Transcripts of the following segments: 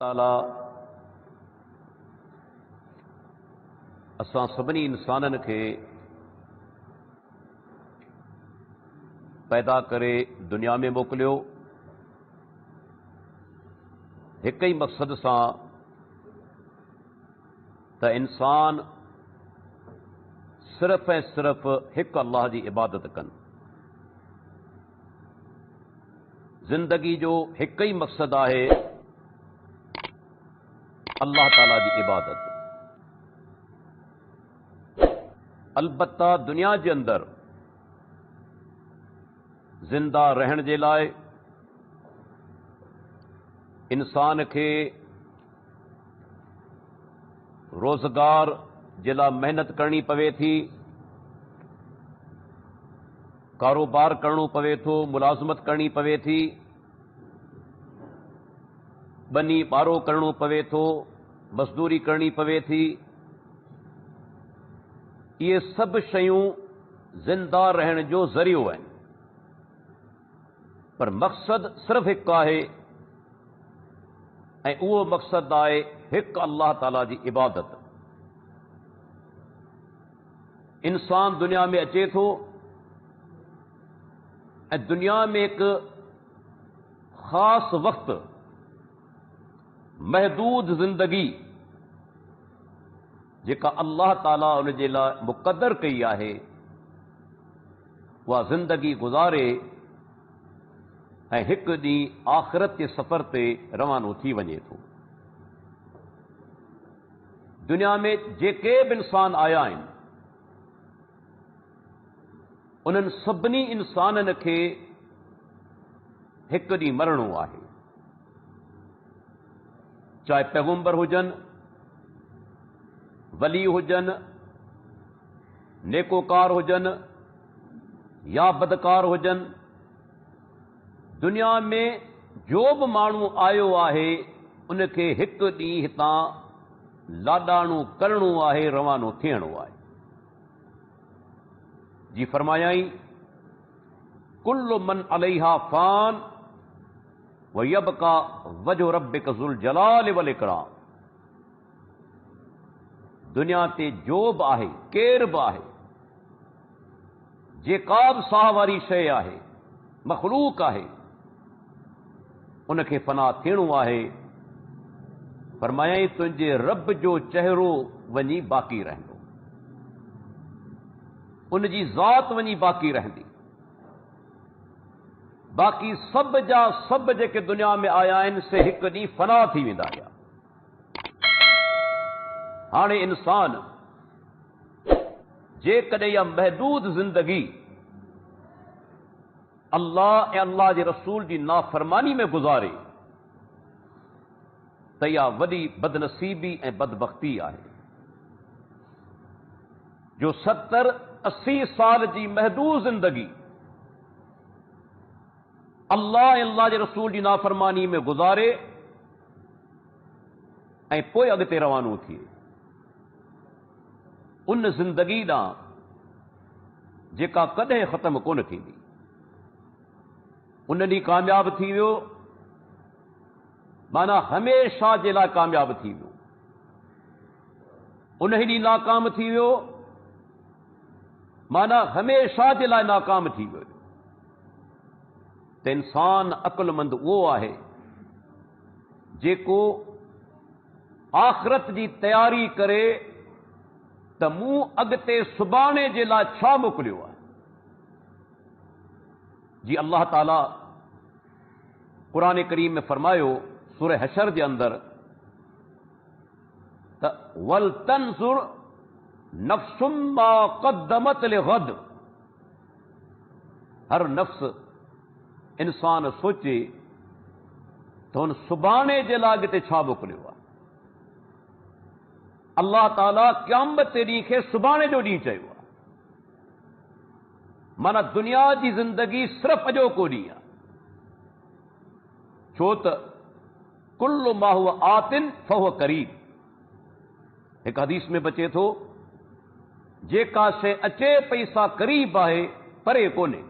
ताला असां सभिनी इंसाननि खे पैदा करे दुनिया में मोकिलियो हिक ई मक़सद सां त इंसान सिर्फ़ ऐं सिर्फ़ हिक अल्लाह जी इबादत कनि। ज़िंदगी जो हिक ई मक़सद आहे अल्लाह ताला जी इबादत। अलबत्ता दुनिया जे अंदर ज़िंदा रहण जे लाइ इंसान खे रोज़गार जे लाइ महिनत करणी पवे थी, कारोबार करणो पवे थो, मुलाज़मत करणी पवे थी, बनी ॿारो करणो पवे थो, मज़दूरी करणी पवे थी। इहे सभु शयूं ज़िंदा रहण जो ज़रियो आहिनि, पर मक़सद सिर्फ़ हिकु आहे ऐं उहो मक़सद आहे हिकु अल्लाह ताला जी इबादत। इंसान दुनिया में अचे थो ऐं दुनिया में हिकु ख़ासि वक़्तु महदूद ज़िंदगी जेका अल्लाह ताला उन जे लाइ मुक़दर कई आहे उहा ज़िंदगी गुज़ारे ऐं हिकु ॾींहुं आख़िरत जे सफ़र ते रवानो थी वञे थो। दुनिया में जेके बि इंसान आया आहिनि उन्हनि सभिनी इंसाननि खे हिकु ॾींहुं मरणो आहे, चाहे पैगंबर हुजनि, वली हुजनि, नेकोकार हुजनि या बदकार हुजनि। दुनिया में जो बि माण्हू आयो आहे उनखे हिकु ॾींहुं हितां लाॾाणो करणो आहे, रवानो थियणो आहे। जी फरमायाई कुल्लु मन अलैहा फ़ान व यबका वजहु रब्बिका ज़ुल जलाल वल इकराम। दुनिया ते जो बि आहे, केर बि आहे, जेका बि साह वारी शइ आहे, मख़लूक आहे, उनखे फ़ना थियणो आहे। फरमायाई तुंहिंजे रब जो चहिरो वञी बाक़ी रहंदो, उनजी ज़ात वञी बाक़ी रहंदी। बाक़ी सभ जा सभ जेके दुनिया में आया आहिनि से हिकु ॾींहुं फ़ना थी वेंदा हुआ। हाणे इंसान जेकॾहिं इहा महदूद ज़िंदगी अल्लाह ऐं अल्लाह जे रसूल जी नाफ़रमानी में गुज़ारे त इहा वॾी बदनसीबी ऐं बदबख़्ती आहे जो 70-80 साल जी महदूद ज़िंदगी अल्लाह ऐं अल्लाह जे रसूल जी नाफ़रमानी में गुज़ारे ऐं पोइ अॻिते रवानो थिए। उन ज़िंदगी ॾांहुं जेका कॾहिं ख़तम कोन थींदी। उन ॾींहुं कामयाब थी वियो माना हमेशा जे लाइ कामयाब थी वियो, उन ई ॾींहुं नाकाम थी वियो माना हमेशा जे लाइ नाकाम थी वियो। त इंसान अकुलमंद उहो आहे जेको आख़िरत जी तयारी करे त मूं अॻिते सुभाणे जे लाइ छा मोकिलियो आहे। जी अल्लाह ताला क़ुरान करीम में फरमायो सूरह हशर जे अंदरि त वल तंज़ुर नफ़्सुम मा क़द्दमत लिग़द। हर नफ़्स इंसान सोचे त हुन सुभाणे जे लाइ अॻिते छा मोकिलियो आहे। अल्लाह ताला क़यामत ॾींहं खे सुभाणे जो ॾींहुं चयो आहे, माना दुनिया जी ज़िंदगी सिर्फ़ अॼोको ॾींहुं आहे। छो त कुल्लु मा हुव आतिन फहुव करीब। हिकु हदीस में बचे थो जेका शइ अचे पई सा करीब आहे, परे कोन्हे।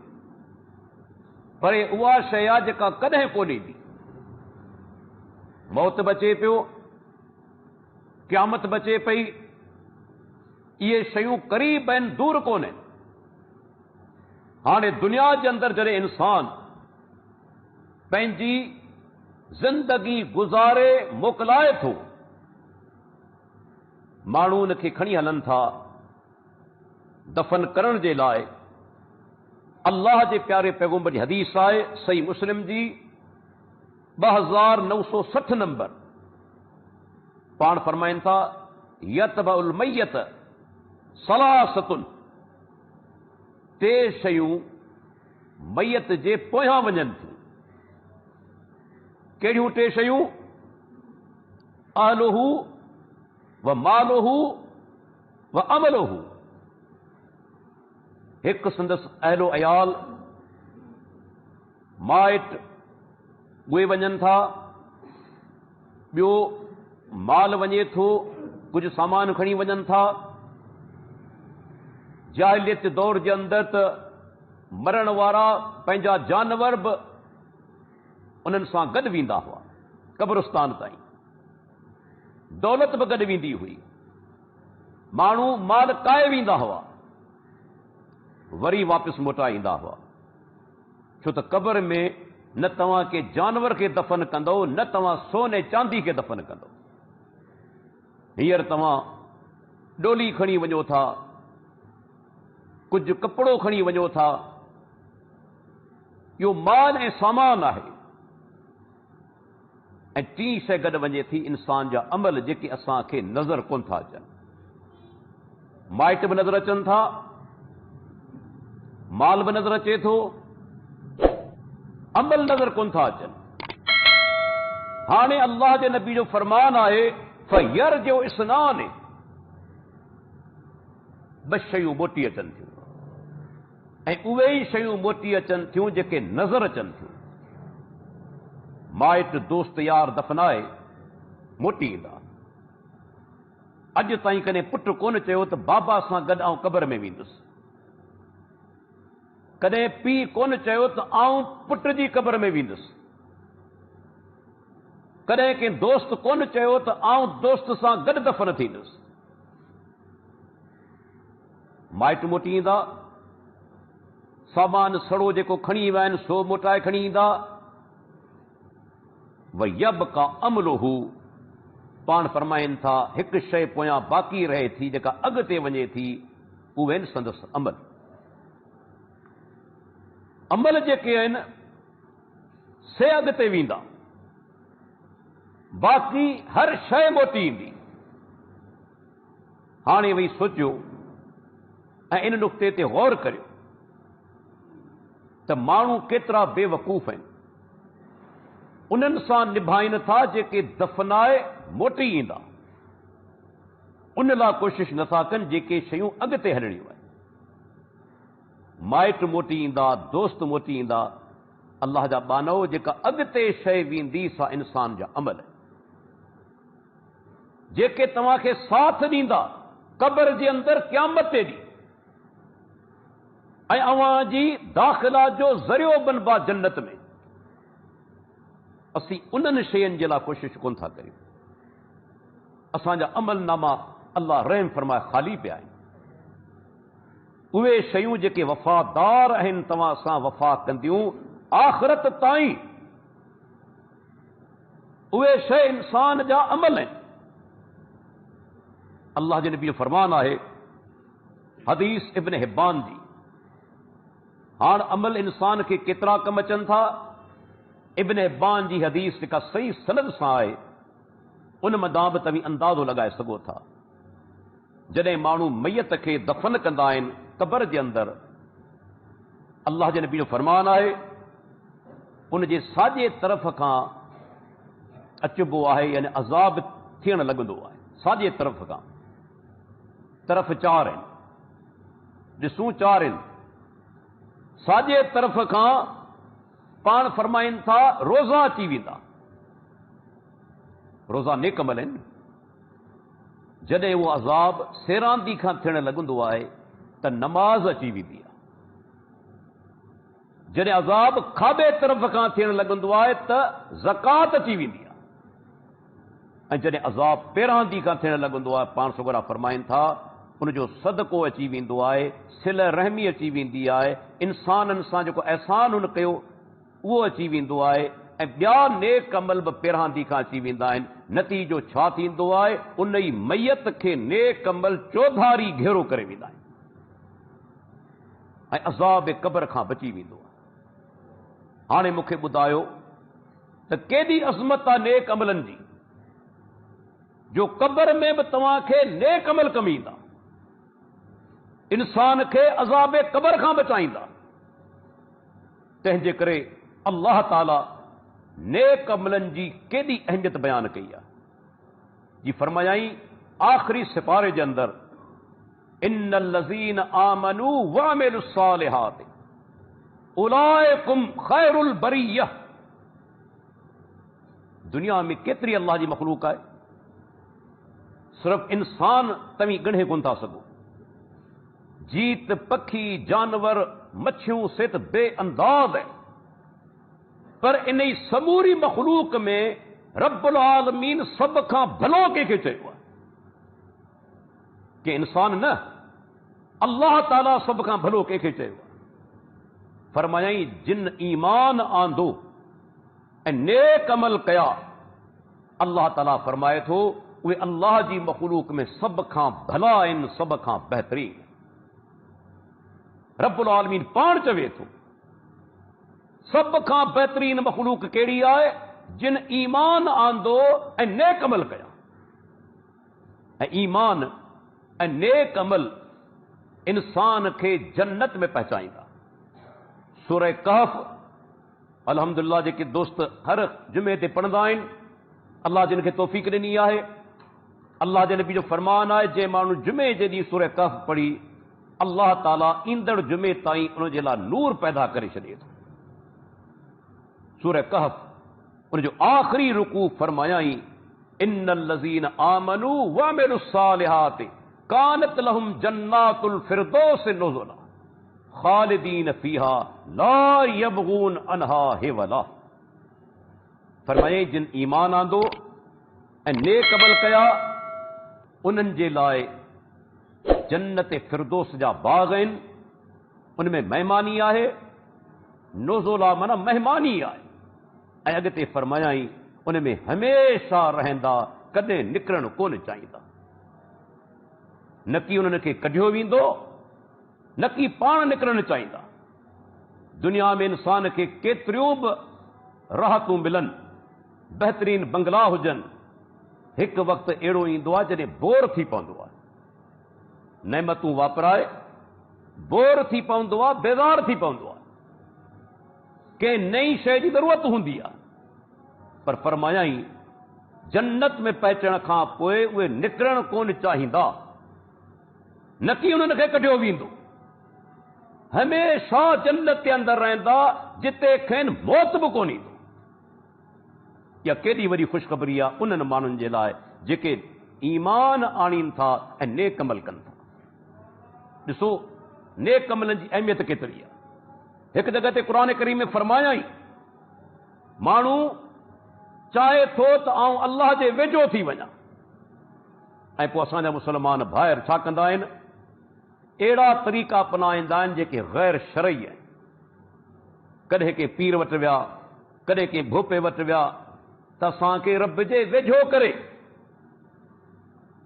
परे उहा शइ आहे जेका कॾहिं कोन्हे ईंदी। मौत बचे पियो, क़यामत बचे पई, इहे शयूं क़रीब आहिनि, दूर कोन आहिनि। हाणे दुनिया जे अंदरि जॾहिं इंसान पंहिंजी ज़िंदगी गुज़ारे मोकिलाए थो, माण्हू उन खे खणी हलनि था दफ़न करण जे लाइ। अल्लाह जे प्यारे पैगंबर जी हदीस आहे, सही मुस्लिम जी 2960 नंबर, पाण फरमाइनि था, यतबउल मय्यत सलासतुन, टे शयूं मयत जे पोयां वञनि थियूं। कहिड़ियूं टे शयूं? अहलुहु व मालुहु व अमलुहु। हिकु संदसि अहलो अयाल, माइट, उहे वञनि था। ॿियो माल वञे थो, कुझु सामान खणी वञनि था। जाहिलियत दौर जे अंदरि त मरण वारा पंहिंजा जानवर बि उन्हनि सां गॾु वेंदा हुआ कब्रिस्तान ताईं, दौलत बि गॾु वेंदी हुई। माण्हू माल काए वेंदा हुआ, वरी वापसि मोटाए ईंदा हुआ, छो त क़ब्र में न तव्हां के जानवर खे दफ़न कंदो, न तव्हां सोने चांदी खे दफ़न कंदो। हींअर तव्हां डोली खणी वञो था, कुझु कपिड़ो खणी वञो था, इहो माल ऐं सामान आहे। ऐं टी शइ गॾु वञे थी, इंसान जा अमल जेके असांखे नज़र कोन था अचनि। माइट बि नज़र अचनि था, माल बि नज़र अचे थो, अमल नज़र कोन था अचनि। हाणे अल्लाह जे नबी जो फरमान आहे, फयरजिउ इस्नान, ॿ शयूं मोटी अचनि थियूं, ऐं उहे ई शयूं मोटी अचनि थियूं जेके नज़र अचनि थियूं। माइट दोस्त यार दफ़नाए मोटी ईंदा। अॼु ताईं कॾहिं पुटु कोन चयो त बाबा सां गॾु आउं क़ब्र में वेंदुसि, कॾहिं पीउ कोन चयो त आउं पुट जी क़ब्र में वेंदुसि, कॾहिं कंहिं दोस्त कोन चयो त आउं दोस्त सां गॾु दफ़न थींदुसि। माइट मोटी ईंदा, सामान सड़ो जेको खणी विया आहिनि सो मोटाए खणी ईंदा। वयबका अमलुहु, पाण फरमाइनि था, हिकु शइ पोयां बाक़ी रहे थी जेका अॻिते वञे थी, उहे आहिनि संदसि अमल। अमल जेके आहिनि से अॻिते वेंदा, बाक़ी हर शइ मोटी ईंदी। हाणे वेही सोचियो ऐं इन नुक़्ते ते गौर करियो त माण्हू केतिरा बेवकूफ़ आहिनि। उन्हनि सां निभाइनि था जेके दफ़नाए मोटी ईंदा, उन लाइ कोशिशि नथा कनि जेके शयूं अॻिते हलणियूं आहिनि। माइट मोटी ईंदा, दोस्त मोटी ईंदा, अल्लाह जा बानो, जेका अॻिते शइ वेंदी सा इंसान जा अमल, जेके तव्हांखे साथ ॾींदा क़ब्र जे अंदरि क़यामत ते ॾींहुं, ऐं अव्हां जी दाख़िला जो ज़रियो बनबा जन्नत में। असीं उन्हनि शयुनि जे लाइ कोशिशि कोन था करियूं। असांजा अमल नामा अल्लाह रहम फरमाए ख़ाली पिया आहिनि। उहे शयूं जेके वफ़ादार आहिनि, तव्हां सां वफ़ा कंदियूं आख़िरत ताईं, उहे शइ इंसान जा अमल आहिनि। अल्लाह जे नबी जो फरमान आहे, हदीस इब्न हिब्बान जी। हाणे अमल इंसान खे केतिरा कम अचनि था, इब्न हिब्बान जी हदीस जेका सही सनद सां आहे, उन मदां बि तव्हीं अंदाज़ो लॻाए सघो था। जॾहिं माण्हू मैयत खे दफ़न कंदा आहिनि क़ब्र जे अंदरि, अल्लाह जे नबी जो फरमान आहे, उन जे साॼे तरफ़ खां अचिबो आहे, यानी अज़ाब थियण लॻंदो आहे। साॼे तरफ़ खां, तरफ़ चार आहिनि, ॾिसूं चार आहिनि। साॼे तरफ़ खां पाण फरमाइनि था रोज़ा अची वेंदा। रोज़ा नेक अमल आहिनि। जॾहिं उहो अज़ाब सेरांदी खां थियण लॻंदो आहे त नमाज़ अची वेंदी आहे। जॾहिं अज़ाब खाॿे तरफ़ खां थियण लॻंदो आहे त ज़कात अची वेंदी आहे। ऐं जॾहिं अज़ाब पहिरां दी खां थियण लॻंदो आहे, पाण सुगरा फरमाइनि था उनजो सदको अची वेंदो आहे, सिल रहमी अची वेंदी आहे, इंसाननि सां जेको अहसान हुन कयो उहो अची वेंदो आहे, ऐं ॿिया नेक अमल बि पहिरां दी खां अची वेंदा आहिनि। नतीजो छा थींदो आहे, उन ई मैयत खे नेक अमल चौधारी घेरो करे वेंदा आहिनि ऐं अज़ाब क़ब्र खां बची वेंदो आहे। हाणे मूंखे ॿुधायो त केॾी अज़मत आहे नेक अमलनि जी, जो क़ब्र में बि तव्हांखे नेक अमल कमु ईंदा, इंसान खे अज़ाब क़ब्र खां बचाईंदा। तंहिंजे करे अल्लाह ताला नेक अमलनि जी केॾी अहमियत बयानु कई आहे। जी फरमायाई आख़िरी सिपारे जे अंदरि, इन्नल लज़ीन आमनू वअमिलुस सालिहात उलाइकुम खैरुल बरिय्यह। दुनिया में केतिरी अल्लाह जी मखलूक आहे, सिर्फ़ इंसान तव्हीं ॻणे कोन था सघो। जीत, पखी, जानवर, मच्छियूं सेत बेअंदाज़ है, पर इन ई समूरी मखलूक में रब्बुल आलमीन सभ खां भलो कंहिंखे चयो आहे कि इंसान न, अल्लाह ताला सभ खां भलो कंहिंखे चयो आहे। फरमायाई जिन ईमान आंदो ऐं नेक अमल कया, अल्लाह ताला फरमाए थो उहे अल्लाह जी मखलूक में सभ खां भला आहिनि, सभ खां बहितरीन। रब्बुल आलमीन पाण चवे थो सभ खां बहितरीन मखलूक कहिड़ी आहे, जिन ईमान आंदो ऐं नेक अमल कया। ऐं ईमान ऐं नेक अमल इंसान खे जन्नत में पहुचाईंदा। सूरह कहफ अल्हम्दुलिल्लाह जेके दोस्त हर जुमे ते पढ़ंदा आहिनि, अल्लाह जिन खे तौफ़ीक़ ॾिनी आहे, अल्लाह जे नबी जो फरमान आहे, जे माण्हू जुमे जे ॾींहुं सूरह कहफ पढ़ी, अल्लाह ताला ईंदड़ जुमे ताईं उन जे लाइ नूर पैदा करे छॾे थो। सूरह कहफ उन जो आख़िरी रुकू फरमायाई, इन्नल लज़ीन आमनू वअमिलुस सालिहात कानत लहुम जन्नातुल फिरदौस नुज़ुला खालिदीन फीहा ला यबगून अनहा हिवला। फरमाए जिन ईमान आंदो ऐं नेक अमल कया, उन्हनि जे लाइ जन्नत फिरदौस जा बाग़ आहिनि, उनमें महिमानी आहे। नुज़ुला माना महिमानी आहे। ऐं अॻिते फरमायाई उनमें हमेशा रहंदा, कॾहिं निकिरणु कोन चाहींदा। न कि उन्हनि खे कढियो वेंदो, न कि पाण निकिरणु चाहींदा। दुनिया में इंसान खे केतिरियूं बि राहतूं मिलनि, बहितरीन बंगला हुजनि, हिकु वक़्तु अहिड़ो ईंदो आहे जॾहिं बोर थी पवंदो आहे। नेमतूं वापराए बोर थी पवंदो आहे, बेज़ार थी पवंदो आहे, कंहिं नई शइ जी ज़रूरत हूंदी आहे। पर फरमायाई जन्नत में पहुचण खां पोइ उहे निकिरणु कोन चाहींदा, न कि उन्हनि खे कढियो वेंदो। हमेशा जन्नत जे अंदरि रहंदा, जिते खेनि मौत बि कोन ईंदो। इहा केॾी वॾी ख़ुशख़बरी आहे उन्हनि माण्हुनि जे लाइ जेके ईमान आणीनि था ऐं नेक अमल कनि था। ॾिसो नेक अमलनि जी अहमियत केतिरी आहे। हिकु जॻह ते क़ुर करीम में फरमायाई, माण्हू चाहे थो त आउं अल्लाह जे वेझो थी वञा, ऐं पोइ असांजा मुस्लमान ॿाहिरि छा कंदा आहिनि, अहिड़ा तरीक़ा अपनाईंदा आहिनि जेके गैर शरई आहिनि। कॾहिं के पीर वटि विया, कॾहिं के भोपे वटि विया त असांखे रब जे वेझो करे,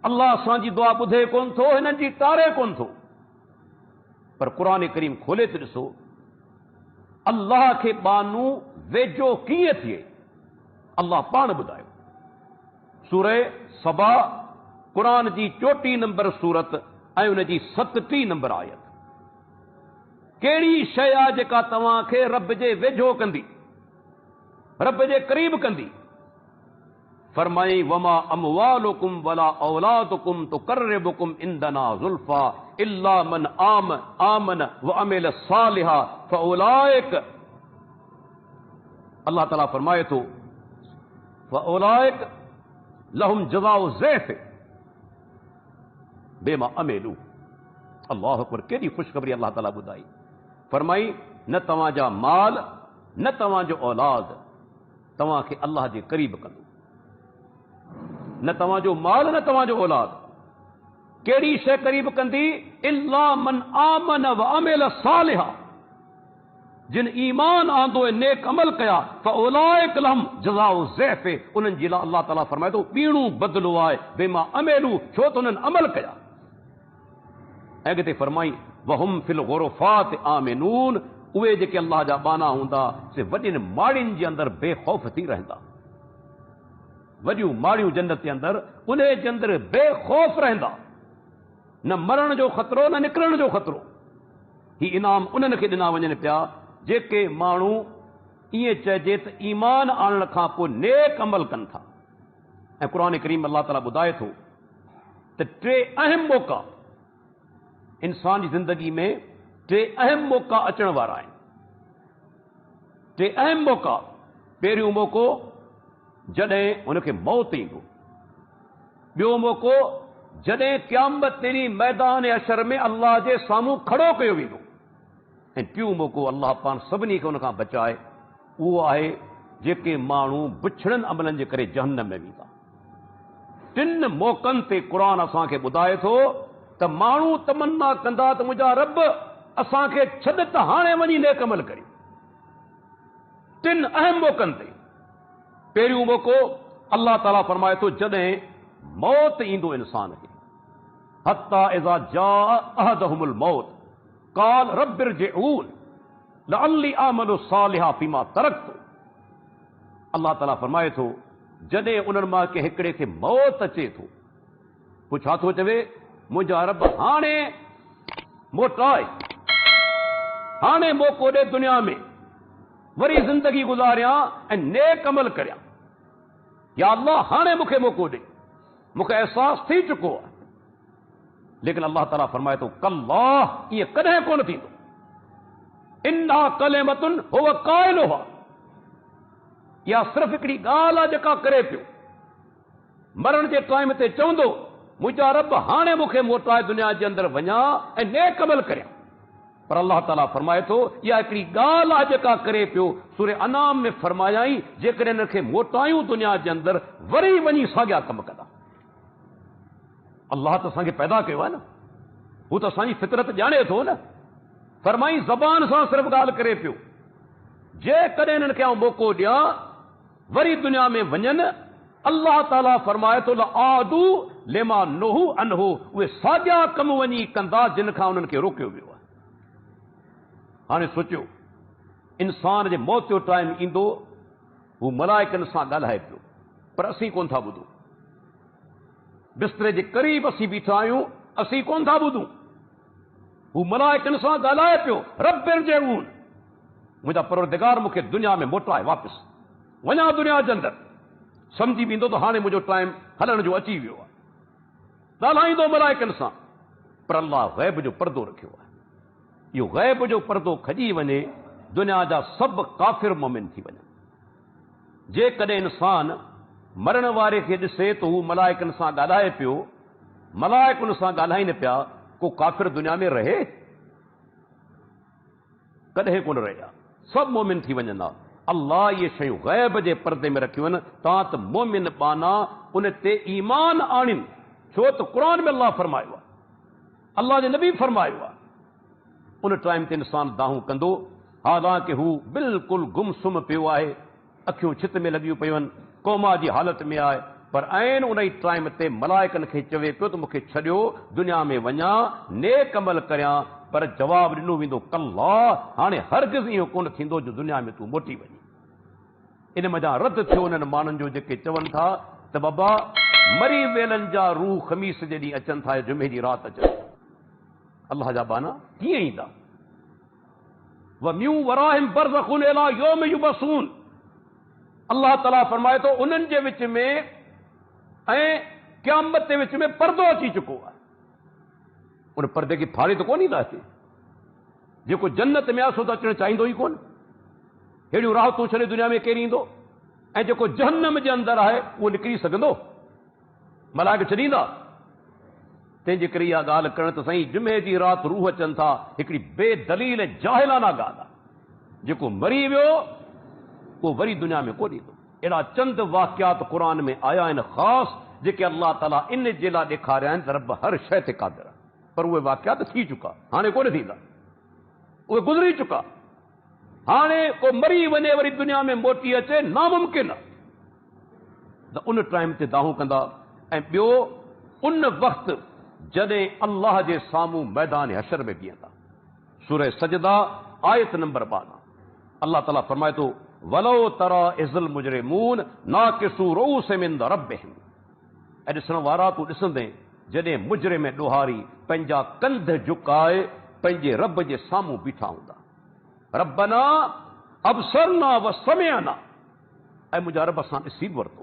अल्लाह असांजी दुआ ॿुधे कोन थो, हिननि जी टारे कोन थो। पर क़ुर करीम खोले त ॾिसो अल्लाह खे बानू वेझो कीअं थिए, अल्लाह पाण ॿुधायो। सूरह सबा क़ुर जी 34 नंबर सूरत ऐं उन जी 37 नंबर आयत। कहिड़ी शइ आहे जेका तव्हांखे रब जे वेझो कंदी, रब जे क़रीब कंदी? फरमाई वमा अमवालुकुम वला औलादुकुम तुकर्रिबुकुम इंदना ज़ुल्फा इल्ला मन आमन व अमिल सालिहा फउलाइक। अल्लाह ताला फरमाए थो फउलाइक लहुम जज़ाउ ज़ैफ़ बेमा अमेलू। अल्लाह अकबर, केॾी ख़ुशख़बरी अल्लाह ताला ॿुधाई। फरमाई न तव्हांजा माल न तव्हांजो औलाद तव्हांखे अल्लाह जे क़रीब कंदो। न तव्हांजो माल न तव्हांजो औलाद। कहिड़ी शइ क़रीब कंदी? इल्ला मन आमन व अमिल सालिहा, जिन ईमान आंदो ऐं नेक अमल कया, फउलाइक लहुम जज़ाउ ज़िफ़, उन्हनि जे लाइ अल्लाह ताला फरमाए थो ॿीणो बदिलो आहे बिमा अमिलू, छो त उन्हनि अमल कया। ऐं अॻिते फरमाई वहुम फिल गुरफ़ात आमिनून, उहे जेके अल्लाह जा बाना हूंदा से वॾियुनि माड़ियुनि जे अंदरि बेखौफ़ थी रहंदा। वॾियूं माड़ियूं जन्नत जे अंदरि, उन जे अंदरि बेखौफ़ रहंदा, न मरण जो ख़तरो न निकिरण जो ख़तरो। ही इनाम उन्हनि खे ॾिना वञनि पिया जेके माण्हू ईअं चइजे त ईमान आणण खां पोइ नेक अमल कनि था। ऐं क़ुर करीम अल्लाह ताला ॿुधाए थो त टे अहम मौक़ा इंसान जी ज़िंदगी में, टे अहम मौक़ा अचण वारा आहिनि। टे अहम मौक़ा। पहिरियों मौक़ो जॾहिं हुनखे मौत ईंदो, ॿियो मौक़ो जॾहिं क़यामत ॾींहुं मैदान अशर में अल्लाह जे साम्हूं खड़ो कयो वेंदो, ऐं टियों मौक़ो अल्लाह पाण सभिनी खे हुनखां बचाए, उहो आहे जेके माण्हू बिछड़नि अमलनि जे करे जहन्नम में वेंदा। टिनि मौक़नि ते क़ुर असांखे ॿुधाए थो त माण्हू तमन्ना कंदा त मुंहिंजा रब असांखे छॾ त हाणे वञी नेक अमल करियो। टिनि अहम मौक़नि ते। पहिरियों मौक़ो अल्लाह ताला फरमाए थो जॾहिं मौत ईंदो इंसान खे, हत्ता इज़ा जाअ अहदहुमुल मौत क़ाल रब्बि इरजिऊन लअल्ली आमलु सालिहा फीमा तरक्तु। अल्लाह ताला फरमाए थो जॾहिं उन्हनि मां के हिकिड़े खे मौत अचे थो, पोइ छा थो चवे? मुंहिंजा रब हाणे मोटाए, हाणे मौक़ो ॾे दुनिया में वरी ज़िंदगी गुज़ारियां ऐं नेक अमल करियां। या अल्लाह हाणे मूंखे मौक़ो ॾे, मूंखे अहसास थी चुको आहे। लेकिन अल्लाह ताला फरमाए थो कल्ला, ईअं कॾहिं कोन थींदो। इन्हा कलिमतुन हुव क़ाइलुहा, इहा सिर्फ़ हिकिड़ी ॻाल्हि आहे जेका करे पियो। मरण जे टाइम ते चवंदो मुंहिंजा रब हाणे मूंखे मोटाए दुनिया जे अंदरि वञा ऐं नेक अमल करियां। पर अल्लाह ताला फरमाए थो इहा हिकिड़ी ॻाल्हि आहे जेका करे पियो। सूरे अनाम में फरमायाई जेकॾहिं हिन खे मोटायूं दुनिया जे अंदरि, वरी वञी साॻिया कम कंदा। अल्लाह त असांखे पैदा कयो आहे न, हू त असांजी फितरत ॼाणे थो न। फरमाई ज़बान सां सिर्फ़ ॻाल्हि करे पियो, जेकॾहिं हिननि खे आउं मौक़ो ॾियां वरी दुनिया में वञनि, अल्लाह ताला फरमाए थो आदू लेमा नोहू अनहू, उहे साॻिया कम वञी कंदा जिन खां उन्हनि खे रोकियो वियो आहे। हाणे सोचियो, इंसान जे मौत जो टाइम ईंदो, हू मलाइकनि सां ॻाल्हाए पियो, पर असीं कोन था ॿुधूं। बिस्तरे जे क़रीब असीं बीठा आहियूं, असीं कोन था ॿुधूं। हू मलाइकनि सां ॻाल्हाए पियो रब्बि इरजिऊन, मुंहिंजा परवरदिगार मूंखे दुनिया में मोटाए वापसि, वञा दुनिया जे अंदरि। सम्झी वेंदो त हाणे मुंहिंजो टाइम हलण जो अची वियो आहे, ॻाल्हाईंदो मलाइकनि सां। पर अल्लाह ग़ैब जो पर्दो रखियो आहे। इहो ग़ैब जो पर्दो खॼी वञे, दुनिया जा सभु काफ़िर मोमिन थी वञनि। जेकॾहिं इंसान मरण वारे खे ॾिसे त हू मलाइकनि सां ॻाल्हाए पियो, मलाइक उन सां ॻाल्हाइनि पिया, को काफ़िर दुनिया में रहे? कॾहिं कोन रहिया, सभु मोमिन थी वञंदा। अल्लाह इहे शयूं ग़ैब जे पर्दे में रखियूं आहिनि, तव्हां त मोमिन बाना उन ते ईमान आणिन। छो त क़ुर में अल्लाह फरमायो आहे, अल्लाह जे नबी फरमायो आहे। उन टाइम ते इंसान दाहूं कंदो, हालांकि हू बिल्कुलु गुमसुम पियो आहे, अखियूं छित में लॻियूं पियूं आहिनि, कोमा जी हालत में आहे। पर ऐन उन ई टाइम ते मलाइकनि खे चवे पियो त मूंखे छॾियो, दुनिया में वञा, नेक अमल करियां। पर जवाबु ॾिनो वेंदो कल्ला, हाणे हरगिज़ इहो कोन थींदो जो दुनिया में तूं मोटी वञी। इन मज़ा रद्द थियो उन्हनि माण्हुनि जो जेके चवनि था त बाबा मरी वेलनि जा रूह ख़मीस जे ॾींहुं अचनि था, जुमे जी राति अचनि। अल्लाह जा बाना कीअं ईंदा? वमियूं वराहिम बरज़खुन इला यौम युबसून। अल्लाह ताला फरमाए थो उन्हनि जे विच में ऐं क़यामत जे विच में पर्दो अची चुको आहे। उन पर्दे खे फाड़े त कोन ईंदासीं। जेको जन्नत में आहे सो त अचणु चाहींदो ई कोन। अहिड़ियूं राहतूं छॾे दुनिया में केरु ईंदो? ऐं जेको जहन्नम जे अंदरि आहे उहो निकिरी सघंदो? मलाइक छॾींदा? तंहिंजे करे इहा ॻाल्हि करण त साईं जुमे जी राति रूह अचनि था, हिकिड़ी बेदलील जाहिलाना ॻाल्हि आहे। जेको मरी वियो उहो वरी दुनिया में कोन ईंदो। अहिड़ा चंद वाक़ियात क़ुर में आया आहिनि ख़ासि जेके अल्लाह ताला इन जे लाइ ॾेखारिया आहिनि त रब हर शइ ते क़ादिर आहे। पर उहे वाक़ियात थी चुका, हाणे कोन थींदा, उहे गुज़री चुका। हाणे को मरी वञे वरी दुनिया में मोटी अचे नामुमकिन आहे। त उन टाइम ते दाहूं कंदा। ऐं ॿियो उन वक़्तु जॾहिं अल्लाह जे साम्हूं मैदान हशर में बीहंदा। सूरह सजदा आयत नंबर 12 अल्लाह ताला फरमाए थो वलो तरा इज़ल मुजरिमून नाकिसू रूसहिम इंद रब्बिहिम। ऐं ॾिसण वारा तूं ॾिसंदे जॾहिं मुजरिम ॾोहारी पंहिंजा कंध झुकाए पंहिंजे रब जे साम्हूं बीठा हूंदा। रब्बना अबसरना व समिअना। ऐं मुंहिंजा रब असां ॾिसी बि वरितो।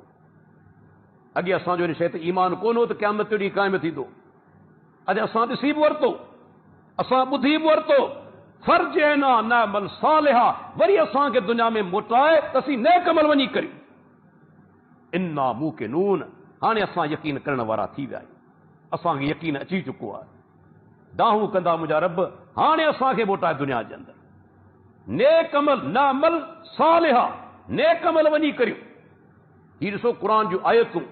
अॻे असांजो इन शइ ते ईमान कोन हो त क़यामत जो ॾींहुं क़ाइमु थींदो। अॼु असां ॾिसी बि वरितो, असां ॿुधी बि वरितो। फर्जना नअमल सालिहा, वरी असांखे दुनिया में मोटाए त असीं नेक अमल वञी करियूं। इन्ना मूकिनून, हाणे असां यकीन करण वारा थी विया आहियूं। असांखे यकीन अची चुको आहे। दाहूं कंदा मुंहिंजा रब हाणे असांखे मोटाए दुनिया जे अंदरि। नेक अमल नअमल सालिहा, नेक अमल वञी करियूं। हीउ ॾिसो क़ुर जूं आयतूं,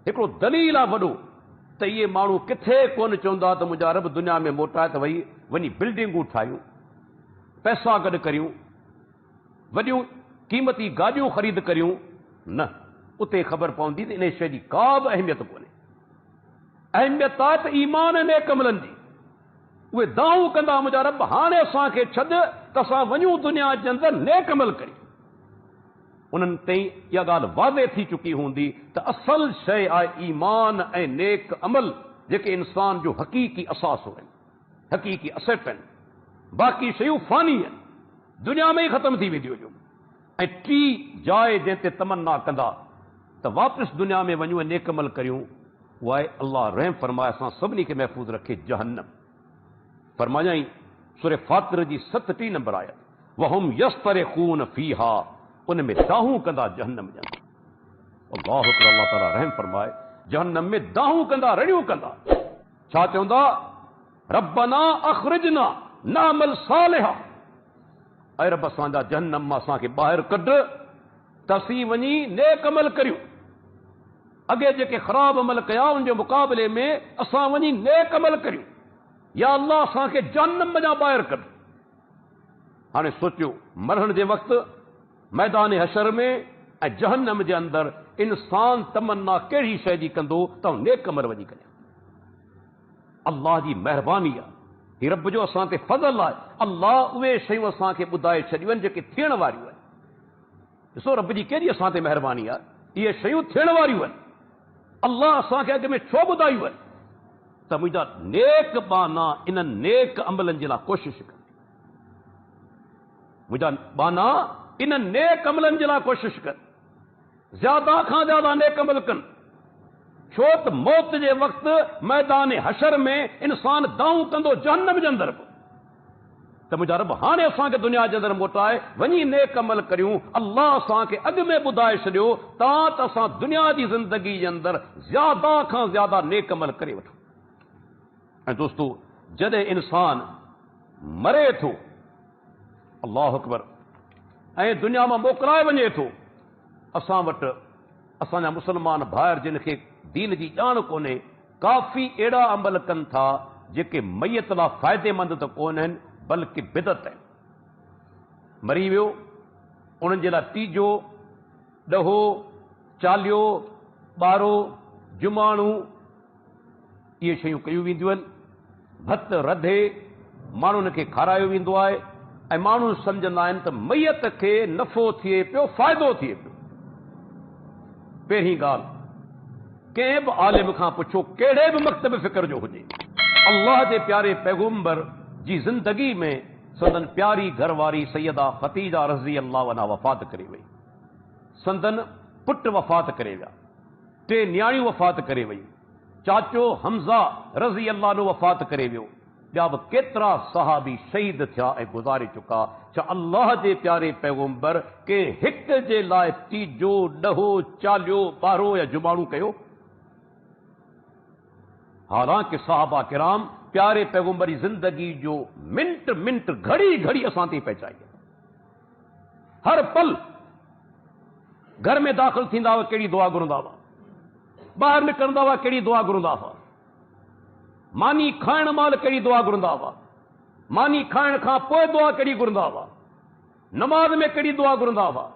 हिकिड़ो दलील आहे वॾो त इहे माण्हू किथे कोन चवंदा त मुंहिंजा रब दुनिया में मोटाए त भई वञी बिल्डिंगूं ठाहियूं, पैसा गॾु करियूं, वॾियूं क़ीमती गाॾियूं ख़रीद करियूं। न, उते ख़बर पवंदी त इन शइ जी का बि अहमियत कोन्हे। अहमियत आहे त ईमान नेक अमलनि जी। उहे दाऊं कंदा मुंहिंजा रब हाणे असांखे छॾ त असां वञूं दुनिया जे अंदरि नेक अमल करियूं। उन्हनि ताईं इहा ॻाल्हि वाज़े थी चुकी हूंदी त असल शइ आहे ईमान ऐं नेक अमल, जेके इंसान जो हक़ीक़ी असासो आहिनि, हक़ीक़ी असेट आहिनि। बाक़ी शयूं फ़ानी आहिनि, दुनिया में ई ख़तम थी वेंदियूं। ऐं टी जाइ जंहिं ते तमन्ना कंदा त वापसि दुनिया में वञूं ऐं नेक अमल करियूं, उहा आहे अल्लाह रहम फरमाए असां सभिनी खे महफ़ूज़ रखे जहन्नम। फरमायाई सूरह फातिर जी 37 नंबर आयत वहुम यस्तरिखून फीहा, उन में दाहूं कंदा जहन्नम जा। अल्लाह अकबर, अल्लाह ताला रहम फरमाए जहन्नम में दाहूं कंदा, रड़ियूं कंदा। छा चवंदा? रब्बना अखरिजना नअमल सालिहा। ऐं रब असांजा जहन्नम मां असांखे ॿाहिरि कढ त असीं वञी नेक अमल करियूं। अॻे जेके ख़राब अमल कया उन जे मुक़ाबले में असां वञी नेक अमल करियूं। या अल्लाह असांखे जहन्नम जा ॿाहिरि कढ। हाणे सोचियो मरण जे वक़्तु मैदान हशर में ऐं जहन्नम जे अंदरि इंसान तमन्ना कहिड़ी शइ जी कंदो त नेक अमल वञी करे। अल्लाह जी महिरबानी आहे, ही रब जो असां ते फज़ल आहे। अल्लाह उहे शयूं असांखे ॿुधाए छॾियूं आहिनि जेके थियण वारियूं आहिनि। ॾिसो रब जी केॾी असां ते महिरबानी आहे, इहे शयूं थियण वारियूं आहिनि। अल्लाह असांखे अॻ में छो ॿुधायूं आहिनि त मुंहिंजा नेक बाना इन्हनि नेक अमलनि जे लाइ कोशिशि कनि। मुंहिंजा बाना इन्हनि नेक अमलनि जे लाइ कोशिशि कनि, ज़्यादा खां ज़्यादा नेक अमल कनि। छो त मौत जे वक़्तु मैदान हशर में इंसान दाऊं कंदो जहन्नम जे अंदरि बि। त मुंहिंजा रब हाणे असांखे दुनिया जे अंदरि मोटाए वञी नेक अमल करियूं। अल्लाह असांखे अॻु में ॿुधाए छॾियो तां त असां दुनिया जी ज़िंदगी जे अंदरि ज़्यादा खां ज़्यादा नेक अमल करे वठूं। ऐं दोस्तो जॾहिं इंसान मरे थो, अल्लाह अकबर, ऐं दुनिया मां मोकिलाए वञे थो, असां वटि असांजा मुस्लमान भाइर जिन खे दीन जी ॼाण कोन्हे, काफ़ी अहिड़ा अमल कनि था जेके मैयत लाइ फ़ाइदेमंद त कोन आहिनि बल्कि बिदत आहिनि। मरी वियो, उन्हनि जे लाइ तीजो, ॾहो, चालियो, ॿारो, जुमाणू, इहे शयूं कयूं वेंदियूं आहिनि। भत रधे माण्हुनि खे खारायो वेंदो आहे ऐं माण्हू सम्झंदा आहिनि त मैयत खे नफ़ो थिए पियो, फ़ाइदो थिए पियो। पहिरीं ॻाल्हि, कंहिं बि आलिम खां पुछो, कहिड़े बि मकतब फ़िक्र जो हुजे, अल्लाह जे प्यारे पैगंबर जी ज़िंदगी में संदन प्यारी घरवारी सैयदा ख़तीजा रज़ी अल्लाह अन्हा वफ़ात करे वई, संदन पुट वफ़ात करे विया, 3 न्याणियूं वफ़ात करे वयूं, चाचो हमज़ा रज़ी अल्लाह अन्हु वफ़ात करे वियो, ॿिया बि केतिरा सहाबी शहीद थिया ऐं गुज़ारे चुका। छा अल्लाह जे प्यारे पैगंबर के हिक जे लाइ तीजो, ॾहो, चालियो, ॿारो या जुमाणू कयो? हालांकि साहबा किराम प्यारे पैगंबर जी ज़िंदगी जो मिंट मिंट, घड़ी घड़ी असां ते पहुचाई। हर पल घर में दाख़िल थींदा हुआ कहिड़ी दुआ घुरंदा हुआ, ॿाहिरि निकिरंदा हुआ कहिड़ी दुआ घुरंदा हुआ, मानी खाइण महिल कहिड़ी दुआ घुरंदा हुआ, मानी खाइण खां पोइ दुआ कहिड़ी घुरंदा हुआ, नमाज़ में कहिड़ी दुआ घुरंदा हुआ।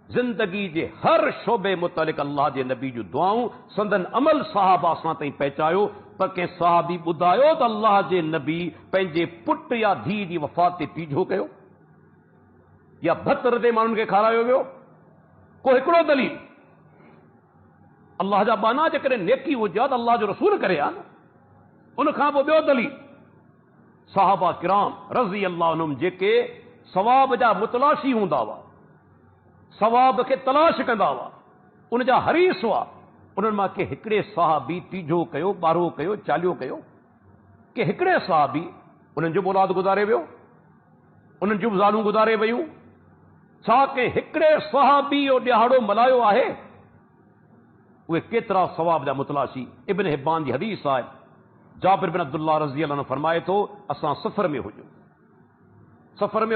जिंदगी जे हर शोबे मुतालिक अल्लाह जे नबी जूं दुआऊं संदन अमल सहाबा सां ताईं पहुचायो। पर कंहिं सहाबी ॿुधायो त अल्लाह जे नबी पंहिंजे पुट या धीउ जी वफ़ात ते टीझो कयो या भतर ते माण्हुनि खे खारायो वियो? को हिकिड़ो दलील? अल्लाह जा बाना जेकॾहिं नेकी हुजे त अल्लाह जो रसूल करे आ न। उन खां पोइ ॿियो दलील, सहाबा किराम रज़ी अल्लाह अन्हुम जेके सवाब जा मुतलाशी हूंदा हुआ, सवाब खे तलाश कंदा हुआ, उन जा हरीस हुआ, उन्हनि मां के हिकिड़े सहाबी टीझो कयो, ॿारहो कयो, चालियो कयो? के हिकिड़े सहाबी उन्हनि जो औलाद गुज़ारे वियो, उन्हनि जूं ज़ालूं गुज़ारे वयूं? छा के हिकिड़े सहाबी जो ॾियारो मल्हायो आहे? उहे केतिरा सवाब जा मुतलाशी। इब्न हिब्बान जी हदीस आहे, जाबिर बिन अब्दुल्लाह रज़ी अल्लाह अन्हु फरमाए थो, असां सफ़र में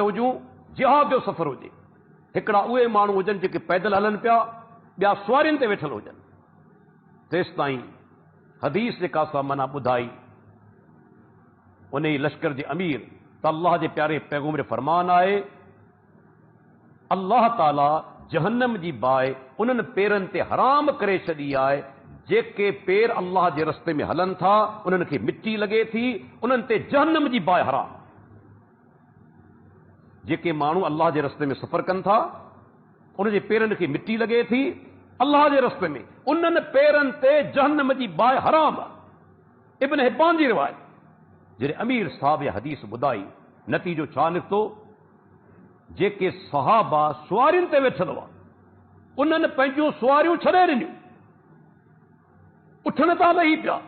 हुजूं, जिहाद जो सफ़र हुजे, हिकिड़ा उहे माण्हू हुजनि जेके पैदल हलनि पिया, ॿिया सुवारियुनि ते वेठल हुजनि। तेसि ताईं हदीस जेका सा मना ॿुधाई उन ई लश्कर जे अमीर त अल्लाह जे प्यारे पैगंबर फरमान आहे, अल्लाह ताला जहन्नम जी बाहि उन्हनि पेरनि ते हराम करे छॾी आहे जेके पेर अल्लाह जे रस्ते में हलनि था, उन्हनि खे मिटी लॻे थी, उन्हनि ते जहन्नम जी बाहि हराम। जेके माण्हू अल्लाह जे रस्ते में सफ़र कनि था, उनजे पेरनि खे मिटी लॻे थी अल्लाह जे रस्ते में, उन्हनि पेरनि ते जहन्नम जी बाहि हराम आहे। इब्न हिब्बान जी रिवायत। जॾहिं अमीर साहब या हदीस ॿुधाई, नतीजो छा निकितो? जेके सहाबा सुवारियुनि ते वेठल हुआ, उन्हनि पंहिंजूं सुवारियूं छॾे ॾिनियूं, उठण था लही पिया,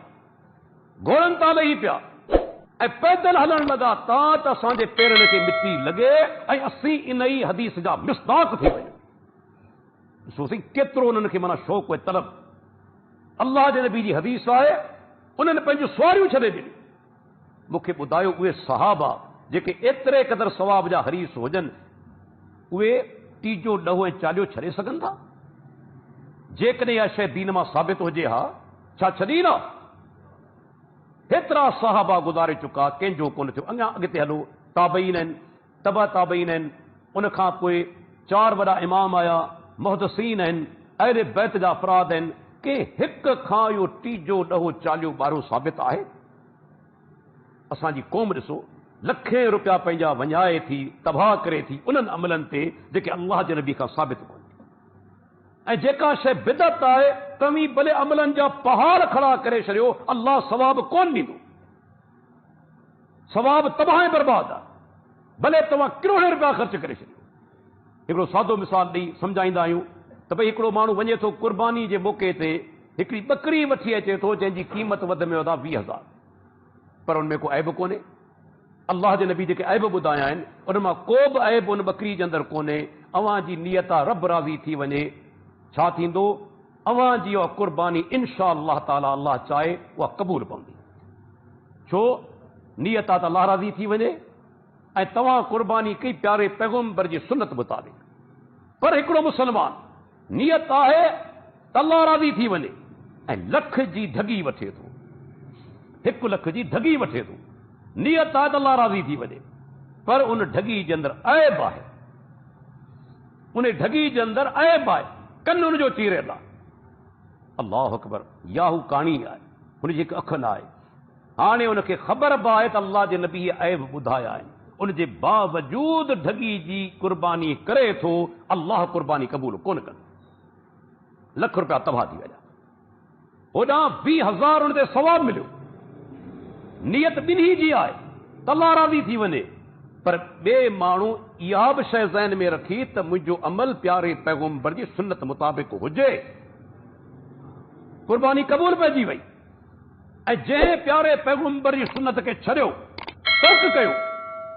घोड़नि था लही पिया ऐं पैदल हलण लॻा था त असांजे पेरनि खे मिटी लॻे ऐं असीं इन ई हदीस जा मिसदाक थी वञूं। ॾिसोसीं केतिरो उन्हनि खे माना शौक़ु ऐं तलब। अल्लाह जे नबी जी हदीस आहे, उन्हनि पंहिंजूं सुवारियूं छॾे ॾिनियूं। मूंखे ॿुधायो, उहे सहाबा जेके एतिरे क़दुरु सवाब जा हरीस हुजनि, उहे टीजो ॾहो ऐं चालियो छॾे सघनि था? जेकॾहिं इहा शइ दीन मां साबित हुजे हा, छा छॾी न? हेतिरा सहाबा गुज़ारे चुका, कंहिंजो कोन थियो। अञा अॻिते हलो, ताबईन आहिनि, तबा ताबईन आहिनि, उन खां पोइ 4 वॾा इमाम आया, मुहदसीन आहिनि, अहले बैत जा अफराद आहिनि, के हिक खां इहो टीजो ॾहो चालियो ॿारहो साबित आहे? असांजी क़ौम ॾिसो, लखे रुपया पंहिंजा वञाए थी, तबाह करे थी उन्हनि अमलनि ते जेके अल्लाह जे नबी खां साबित कोन। ऐं जेका शइ बिदत आहे, तव्हीं भले अमलनि जा पहाड़ खड़ा करे छॾियो, अल्लाह सवाब कोन ॾींदो। सवाब तबाह ऐं बर्बाद आहे, भले तव्हां करोड़ रुपया ख़र्च करे छॾियो। हिकिड़ो सादो मिसाल ॾेई सम्झाईंदा आहियूं त भई हिकिड़ो माण्हू वञे थो कुर्बानी जे मौक़े ते हिकिड़ी ॿकरी वठी अचे थो, जंहिंजी क़ीमत वधि में वधि 20,000, पर उनमें को ऐब कोन्हे। अल्लाह जे नबी जेके ऐब ॿुधाया आहिनि, उन मां को बि ऐब उन ॿकरी जे अंदरि कोन्हे। अव्हां जी नियत आहे रब राज़ी थी वञे, छा थींदो? अव्हां जी उहा कुर्बानी इनशा अल्लाह ताला अल्लाह चाहे उहा क़बूल पवंदी। छो? नियत आहे त अल्लाह राज़ी थी वञे ऐं तव्हां कुर्बानी कई प्यारे पैगंबर जी सुन्नत मुताबिक़। पर हिकिड़ो मुसलमान नियत आहे त अल्लाह राज़ी थी वञे ऐं लख जी ठगी वठे थो, 1 लख जी ठगी वठे थो, नियत आहे त अल्लाह राज़ी थी वञे, पर उन ठगी जे अंदरि ऐब आहे, उन ठगी जे अंदरि ऐब आहे, कन उन जो चीरियल आहे। अल्लाह अकबर, याहू कहाणी आहे, हुनजी हिकु अखि न आहे। हाणे उनखे ख़बर बि आहे त अल्लाह जे नबी ऐब ॿुधाया आहिनि, उनजे बावजूद ठगी जी कुर्बानी करे थो, अल्लाह कुर्बानी क़बूल कोन कंदो। लख रुपया तबाह थी विया, होॾां 20,000 उन ते सवाब मिलियो। नियत ॿिन्ही जी आहे त अल्लाह राज़ी थी वञे, पर ॿिए माण्हू इहा बि शइ ज़हन में रखी त मुंहिंजो अमल प्यारे पैगंबर जी सुन्नत मुताबिक़ हुजे, कुर्बानी क़बूल पइजी वई। ऐं जंहिं प्यारे पैगंबर जी सुन्नत खे छॾियो, तर्क कयो,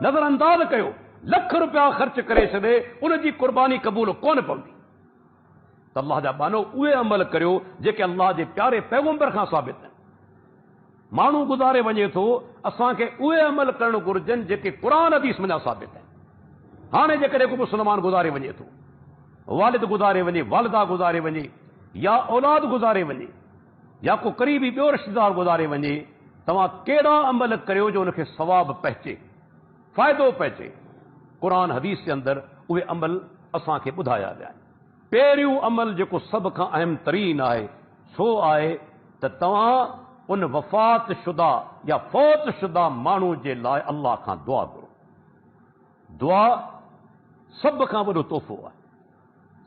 नज़रअंदाज़ कयो, लख रुपया ख़र्च करे छॾे, उनजी कुर्बानी क़बूल कोन पवंदी। त अल्लाह जा बानो उहे अमल करियो जेके अल्लाह जे प्यारे पैगंबर खां साबित आहिनि। माण्हू गुज़ारे वञे थो, असांखे उहे अमल करणु घुरिजनि जेके क़ुर हदीस में साबित आहिनि। हाणे जेकॾहिं को मुस्लमान गुज़ारे वञे थो, वालिद गुज़ारे वञे, वालिदा गुज़ारे वञे या औलाद गुज़ारे वञे, या को क़रीबी ॿियो रिश्तेदार गुज़ारे वञे, तव्हां कहिड़ा अमल करियो जो उनखे सवाब पहुचे, फ़ाइदो पहुचे। क़ुरान हदीस जे अंदरि उहे अमल असांखे ॿुधाया विया आहिनि। पहिरियों अमल जेको सभ खां अहम तरीन आहे सो आहे त तव्हां उन वफ़ात शुदा या फौत शुदा माण्हू जे लाइ अल्लाह खां दुआ करो। दुआ सभ खां वॾो तोहफ़ो आहे,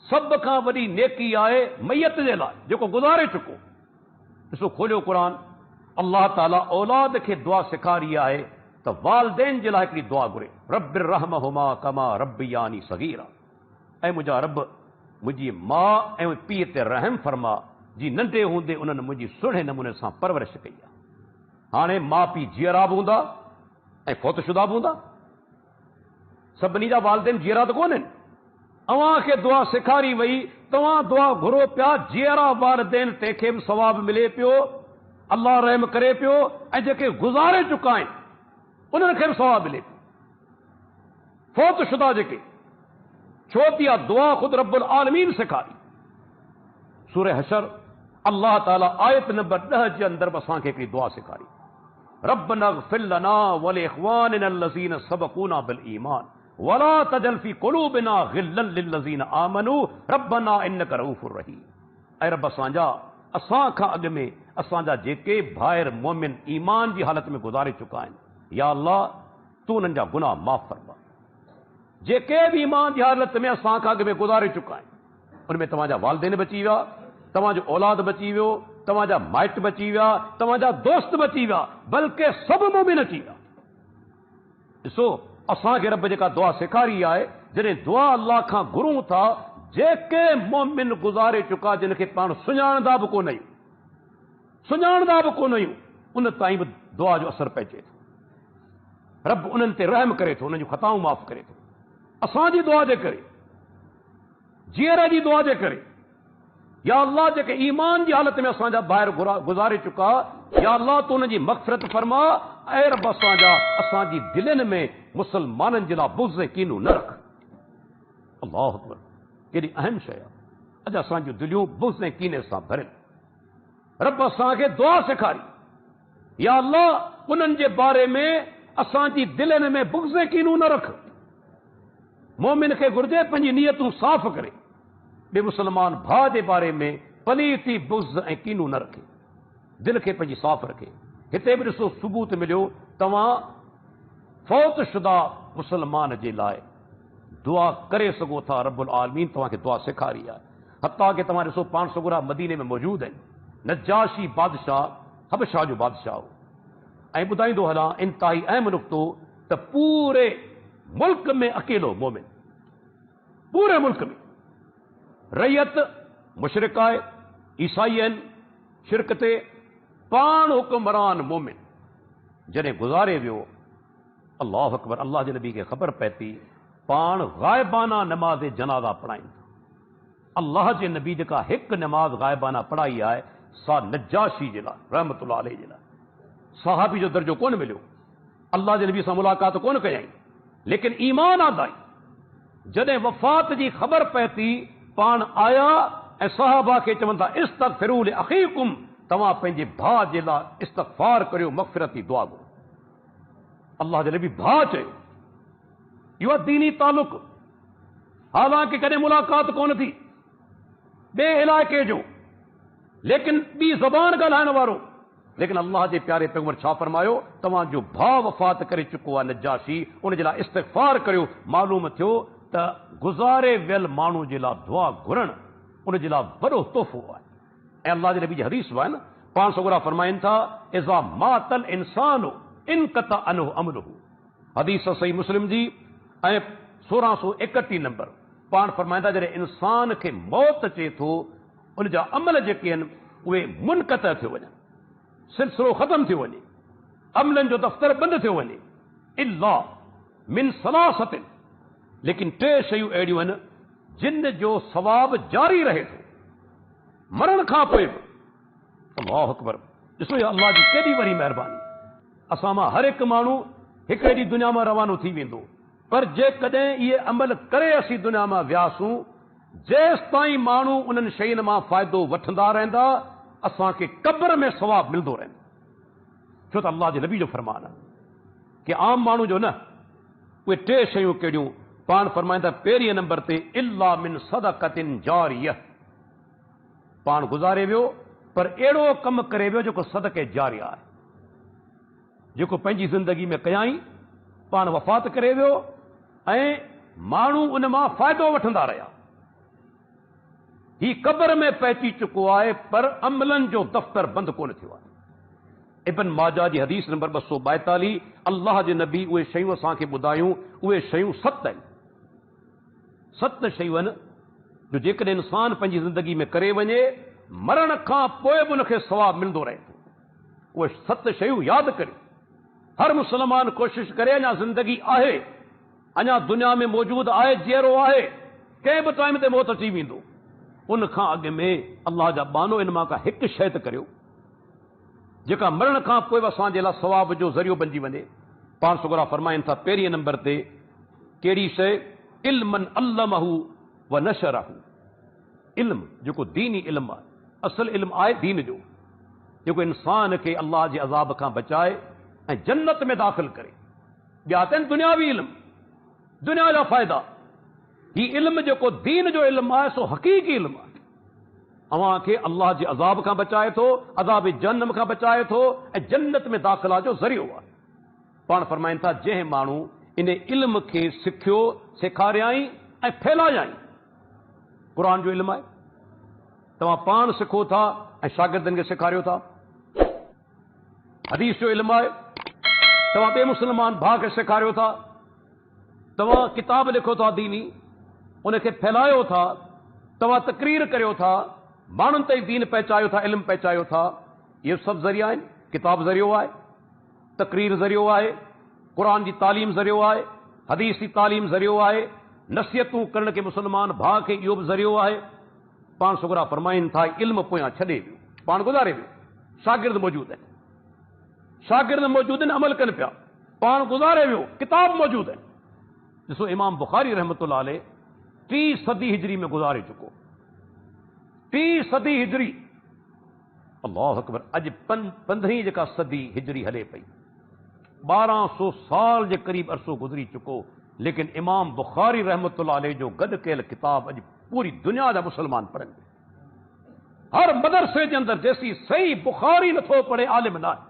सभ खां वॾी नेकी आहे मैयत जे लाइ जेको गुज़ारे चुको। ॾिसो खोलियो क़ुरान, अल्लाह ताला औलाद खे दुआ सेखारी आहे त वालदेन जे लाइ हिकिड़ी दुआ घुरे, रब्बिर रहमहुमा कमा रब्बियानी सगीरा। ऐं मुंहिंजा रब मुंहिंजी माउ ऐं पीउ ते रहम फरमा, जी नंढे हूंदे उन्हनि मुंहिंजी सुहिणे नमूने सां परवरिश कई आहे। हाणे माउ पीउ जीअरा बि हूंदा ऐं फौतशुदा बि हूंदा, सभिनी जा वालदेन जीअरा त कोन्हनि। अव्हां खे दुआ सेखारी वई, तव्हां दुआ घुरो पिया, जीअरा वालदेन तंहिंखे बि सवाब मिले पियो, अल्लाह रहम करे पियो, ऐं जेके गुज़ारे चुका आहिनि उन्हनि खे बि सवाब मिले पियो। फौतशुदा जेके, छो थी आहे दुआ ख़ुदि रब्बुल आलमीन सेखारी। सूरह हशर अल्लाह ताला आयत नंबर 10 जे अंदरि बि असांखे हिकिड़ी दुआ सेखारी, रब्बना इग़फिर लना व लिइख़वानिना allज़ीना सबक़ूना बिल ईमान वला तजल फी क़ुलूबिना ग़िल्लन लिल्लज़ीना आमनू रब्बना इन्नका रऊफ़ुर रहीम। ऐं रब असांजा असां खां अॻु में असांजा जेके भाइर मोमिन ईमान जी हालत में गुज़ारे चुका आहिनि, या अल्लाह तूं उन्हनि जा गुनाह माफ़ फरमा। जेके बि ईमान जी हालत में असां खां अॻु में गुज़ारे चुका आहिनि, उनमें तव्हांजा वालदेन बची विया, तव्हांजो औलाद बची वियो, तव्हांजा माइट बची विया, तव्हांजा दोस्त बची विया, बल्कि सभु मोमिन अची विया। ॾिसो असांखे रब जेका दुआ सेखारी आहे, जॾहिं दुआ अल्लाह खां घुरूं था, जेके मोमिन गुज़ारे चुका जिनखे पाण सुञाणंदा बि कोन आहियूं, सुञाणंदा बि कोन आहियूं, उन ताईं बि दुआ जो असरु पइजे थो। रब उन्हनि ते रहम करे थो, उन्हनि जूं ख़ताऊं माफ़ करे थो। असांजी दुआ जे करे, जीअर जी दुआ जे करे, या अल्लाह जेके ईमान जी हालत में असांजा ॿाहिरि गुज़ारे चुका, या अल्लाह तूं उन्हनि जी मग़फ़िरत फरमा। ऐं रब असांजी दिलनि में मुसलमाननि जे लाइ बुग़्ज़ ऐं कीनू न रख। अल्लाहु अकबर, केॾी अहम शइ आहे। अॼु असांजूं दिलियूं बुग़्ज़ ऐं कीने सां भरियल। रब असांखे दुआ सेखारी, या अल्लाह उन्हनि जे बारे में असांजी दिलनि में बुग़्ज़ ऐं कीनू न रख। मोमिन खे घुर्जे पंहिंजी नियतूं साफ़ करे, ॿिए मुसलमान भाउ जे बारे में पलीती बुग़्ज़ ऐं कीनू न रखे, दिलि खे पंहिंजी साफ़ रखे। हिते बि ॾिसो सबूत मिलियो, तव्हां फौत शुदा मुसलमान जे लाइ दुआ करे सघो था। रब्बुल आलमीन तव्हांखे दुआ सेखारी आहे। हता कि तव्हां ॾिसो पाण सगुरा मदीने में मौजूद आहिनि। नजाशी बादशाह हबशा जो बादशाह हो, ऐं ॿुधाईंदो हलां इंतहाई अहम नुक़्तो त पूरे मुल्क में अकेलो मोमिन, पूरे मुल्क में रैयत मुशरिक आहे, ईसाई आहिनि, शिरक ते, पाण हुक्मरान मोमिन जॾहिं गुज़ारे वियो, अल्लाहु अकबर, अल्लाह जे नबी खे ख़बर पए थी पाण ग़ाइबाना नमाज़ जनाज़ा पढ़ाइनि था। अल्लाह जे नबी जेका हिकु नमाज़ ग़ाइबाना पढ़ाई आहे, सा नजाशी जे लाइ रहमतुल्लाह अलैहि जे लाइ सहाबी जो दर्जो कोन मिलियो, अल्लाह जे नबी सां मुलाक़ात कोन कयई, लेकिन ईमान आदाई। जॾहिं वफ़ात जी ख़बर पए थी, पाण आया ऐं सहाबा खे चवनि था इस्तग़फिरू लिअख़ीकुम, तव्हां पंहिंजे भाउ जे लाइ इस्तग़फ़ार करियो, मग़फ़िरत जी दुआ घुरो। अल्लाह जे नबी भाउ चयो, इहो आहे दीनी तालुक़। हालांकि कॾहिं मुलाक़ात कोन थी ॿिए इलाइक़े जो, लेकिन ॿी ज़बान ॻाल्हाइण वारो, लेकिन अल्लाह जे प्यारे पैगंबर छा फरमायो, तव्हांजो भाउ वफ़ात करे चुको आहे नजाशी, उन जे लाइ इस्तग़फ़ार करियो। मालूम थियो त गुज़ारे वियल माण्हू जे लाइ दुआ घुरणु उन जे लाइ वॾो तोहफ़ो आहे। ऐं अल्लाह जे नबी जी हदीस आहिनि, पाण सगुरा फरमाइनि था इज़ा मातल इंसानु इनक़ता अनहु अमलुहु, हदीस सही मुस्लिम जी ऐं 1631 नंबर। पाण फरमाईंदा जॾहिं इंसान खे मौत अचे थो, उन जा अमल जेके आहिनि उहे मुनक़ता थियो वञनि, सिलसिलो ख़तम थियो वञे, अमलनि जो दफ़्तर बंदि थियो वञे, इल्ला मिन सलासतिन, लेकिन 3 शयूं अहिड़ियूं आहिनि जिन जो सवाब जारी रहे थो मरण खां पोइ बि। अल्लाहु अकबर, ॾिसो इहा अल्लाह जी केॾी वॾी महिरबानी। असां मां हर हिकु माण्हू हिकु अहिड़ी दुनिया मां रवानो थी वेंदो, पर जेकॾहिं इहे अमल करे असीं दुनिया मां वियासूं, जेसि ताईं माण्हू उन्हनि शयुनि मां फ़ाइदो वठंदा रहंदा, असांखे क़ब्र में सवाब मिलंदो रहंदो। छो त अल्लाह जे नबी जो फरमान आहे कि आम माण्हू जो न उहे टे शयूं कहिड़ियूं पाण फरमाईंदा पहिरीं नंबर ते इल्ला मिन सदक़तिन जारियह, पाण गुज़ारे वियो पर अहिड़ो कमु करे वियो जेको सदके जारिया आहे, जेको पंहिंजी ज़िंदगी में कयाई पाण वफ़ात करे वियो ऐं माण्हू उन मां फ़ाइदो वठंदा रहिया। ही क़ब्र में पहुची चुको आहे पर अमलनि जो दफ़्तर बंदि कोन थियो आहे। इब्न माजा जी हदीस नंबर 242, अल्लाह जे नबी उहे शयूं असांखे ॿुधायूं, उहे शयूं 7 आहिनि। 7 शयूं आहिनि जो जेकॾहिं इंसान पंहिंजी ज़िंदगी में करे वञे मरण खां पोइ बि उनखे सवाब मिलंदो रहे थो। उहे 7 शयूं यादि करियो। हर मुस्लमान कोशिशि करे, अञा ज़िंदगी आहे, अञा दुनिया में मौजूदु आहे, जीअरो आहे, कंहिं बि टाइम ते मौत अची वेंदो। उन खां अॻु में अल्लाह जा बानो इन मां का हिकु शइ त करियो जेका मरण खां पोइ असांजे लाइ सवाब जो ज़रियो बणिजी वञे। पाण सुगरा फरमाइनि था पहिरीं नंबर ते कहिड़ी शइ, इल्मन अल्लमहु व नशरहु, इल्म जेको दीनी इल्म आहे, असल इल्म आहे दीन जो, जेको इंसान खे अल्लाह जे अज़ाब खां बचाए ऐं जन्नत में दाख़िल करे। ॿिया आहिनि दुनियावी इल्म, दुनिया जा फ़ाइदा। ही इल्म जेको दीन जो इल्म आहे सो हक़ीक़ी इल्म आहे, अव्हां खे अल्लाह जे अज़ाब खां बचाए थो, अज़ाब जहन्नम खां बचाए थो ऐं जन्नत में दाख़िला जो ज़रियो आहे। पाण फरमाइनि था जंहिं माण्हू इन इल्म खे सिखियो, सेखारियाई ऐं फैलायाई, क़ुर जो इल्म आहे, तव्हां पाण सिखो था ऐं शागिर्दनि खे सेखारियो था। हदीस जो इल्म आहे, तव्हां ॿिए मुस्लमान भाउ खे सेखारियो था। तव्हां किताब लिखो था दीनी, उनखे फैलायो था, तव्हां तकरीर करियो था, माण्हुनि ताईं दीन पहुचायो था, इल्म पहुचायो था। इहे सभु ज़रिया आहिनि। किताब ज़रियो आहे, तकरीर ज़रियो आहे, क़ुर जी तालीम ज़रियो आहे, हदीस जी तालीम ज़रियो आहे, नसीहतूं करण के मुस्लमान भाउ खे इहो बि ज़रियो आहे। पाण सुगरा फरमाइनि था इल्म पोयां छॾे वियो, पाण गुज़ारे वियो, शागिर्द मौजूदु आहिनि, शागिर्द मौजूदु आहिनि, अमल कनि पिया, पाण गुज़ारे वियो, किताब मौजूदु आहिनि। ॾिसो इमाम बुखारी रहमतुल्लाह अलैह 3 सदी हिजरी में गुज़ारे चुको, 3 सदी हिजरी, अल्लाह अकबर। अॼु 15वीं जेका सदी हिजरी हले पई, 1200 साल जे क़रीब अरसो गुज़री चुको, लेकिन इमाम बुखारी रहमतुल्लाह अलैह जो गॾु कयल किताब अॼु पूरी दुनिया जा मुस्लमान पढ़नि। हर मदरसे जे अंदरि जेसी सही बुखारी नथो पढ़े आलिम न आहे,